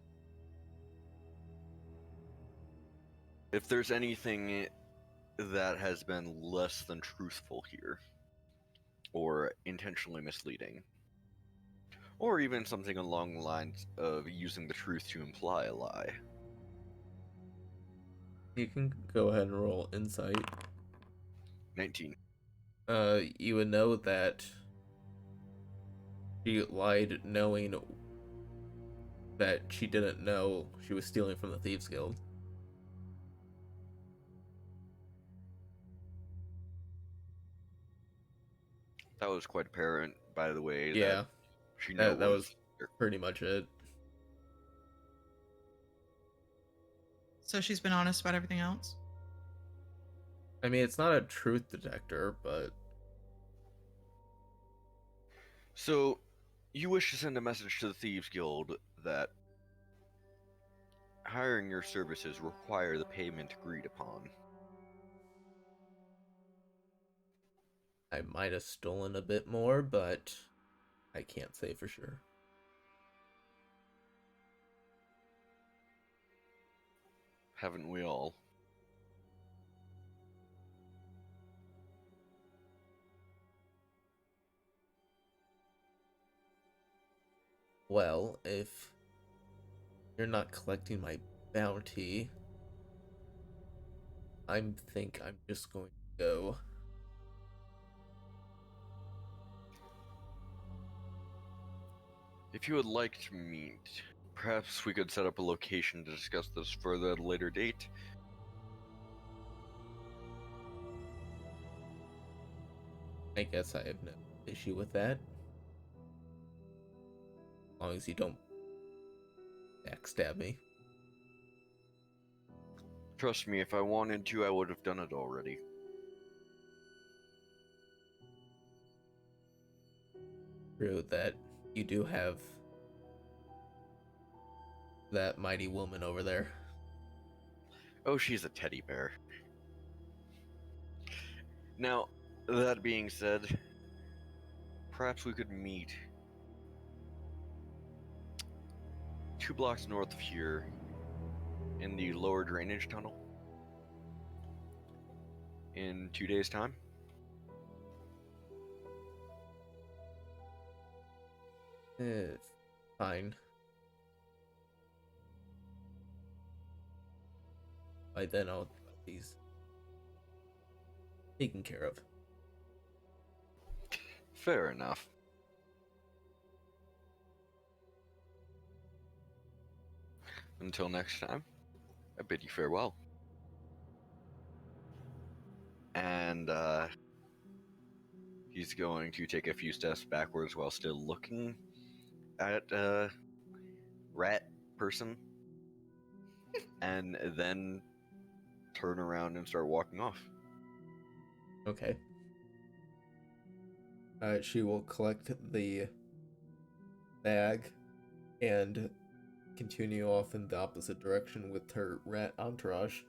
[SPEAKER 3] If there's anything that has been less than truthful here, or intentionally misleading, or even something along the lines of using the truth to imply a lie.
[SPEAKER 1] You can go ahead and roll insight.
[SPEAKER 3] 19.
[SPEAKER 1] You would know that she lied knowing that she didn't know she was stealing from the Thieves Guild.
[SPEAKER 3] That was quite apparent, by the way,
[SPEAKER 1] Yeah,
[SPEAKER 3] that she knew
[SPEAKER 1] that was pretty much it.
[SPEAKER 2] So she's been honest about everything else.
[SPEAKER 1] I mean, it's not a truth detector, but
[SPEAKER 3] So, you wish to send a message to the Thieves Guild that hiring your services require the payment agreed upon.
[SPEAKER 1] I might have stolen a bit more, but I can't say for sure.
[SPEAKER 3] Haven't we all?
[SPEAKER 1] Well, if you're not collecting my bounty, I think I'm just going to go.
[SPEAKER 3] If you would like to meet, perhaps we could set up a location to discuss this further at a later date.
[SPEAKER 1] I guess I have no issue with that. As long as you don't backstab me.
[SPEAKER 3] Trust me, if I wanted to, I would have done it already.
[SPEAKER 1] True that you do have that mighty woman over there.
[SPEAKER 3] Oh, she's a teddy bear. Now, that being said, perhaps we could meet 2 blocks north of here in the lower drainage tunnel in 2 days' time.
[SPEAKER 1] Fine. By then I'll he's taken care of.
[SPEAKER 3] Fair enough. Until next time, I bid you farewell. And he's going to take a few steps backwards while still looking at rat person, and then turn around and start walking off.
[SPEAKER 1] Okay. She will collect the bag and continue off in the opposite direction with her rat entourage.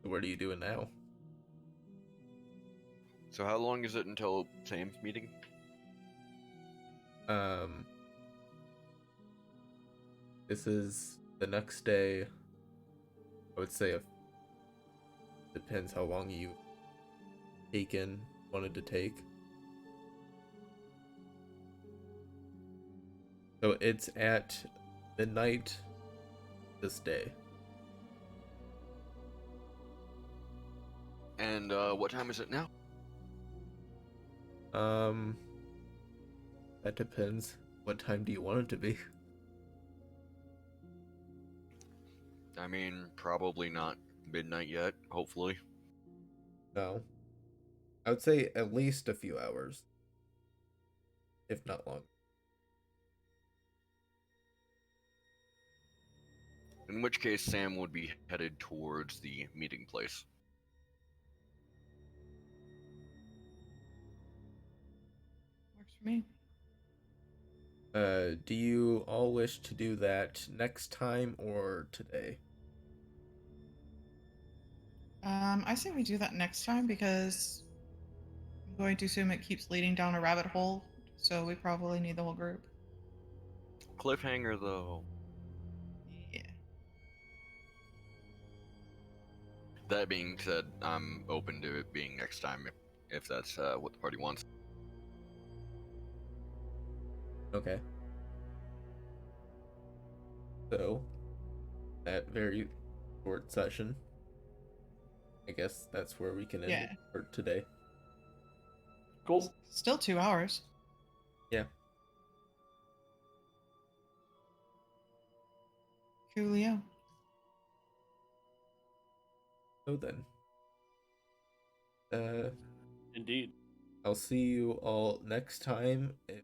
[SPEAKER 1] What are you doing now?
[SPEAKER 3] So how long is it until Sam's meeting?
[SPEAKER 1] This is the next day. I would say depends how long you wanted to take. So it's at midnight this day.
[SPEAKER 3] And what time is it now?
[SPEAKER 1] That depends. What time do you want it to be?
[SPEAKER 3] I mean, probably not midnight yet, hopefully.
[SPEAKER 1] No. I would say at least a few hours. If not long.
[SPEAKER 3] In which case, Sam would be headed towards the meeting place.
[SPEAKER 2] Works for me.
[SPEAKER 1] Do you all wish to do that next time or today?
[SPEAKER 2] I say we do that next time because I'm going to assume it keeps leading down a rabbit hole, so we probably need the whole group.
[SPEAKER 3] Cliffhanger, though.
[SPEAKER 2] Yeah.
[SPEAKER 3] That being said, I'm open to it being next time if that's what the party wants.
[SPEAKER 1] Okay. So, that very short session, I guess that's where we can end it for today.
[SPEAKER 4] Cool.
[SPEAKER 2] Still 2 hours.
[SPEAKER 1] Yeah.
[SPEAKER 2] Coolio.
[SPEAKER 1] So then,
[SPEAKER 4] Indeed.
[SPEAKER 1] I'll see you all next time. If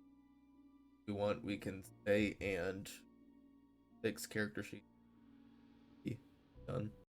[SPEAKER 1] you want, we can stay and fix character sheet. Done.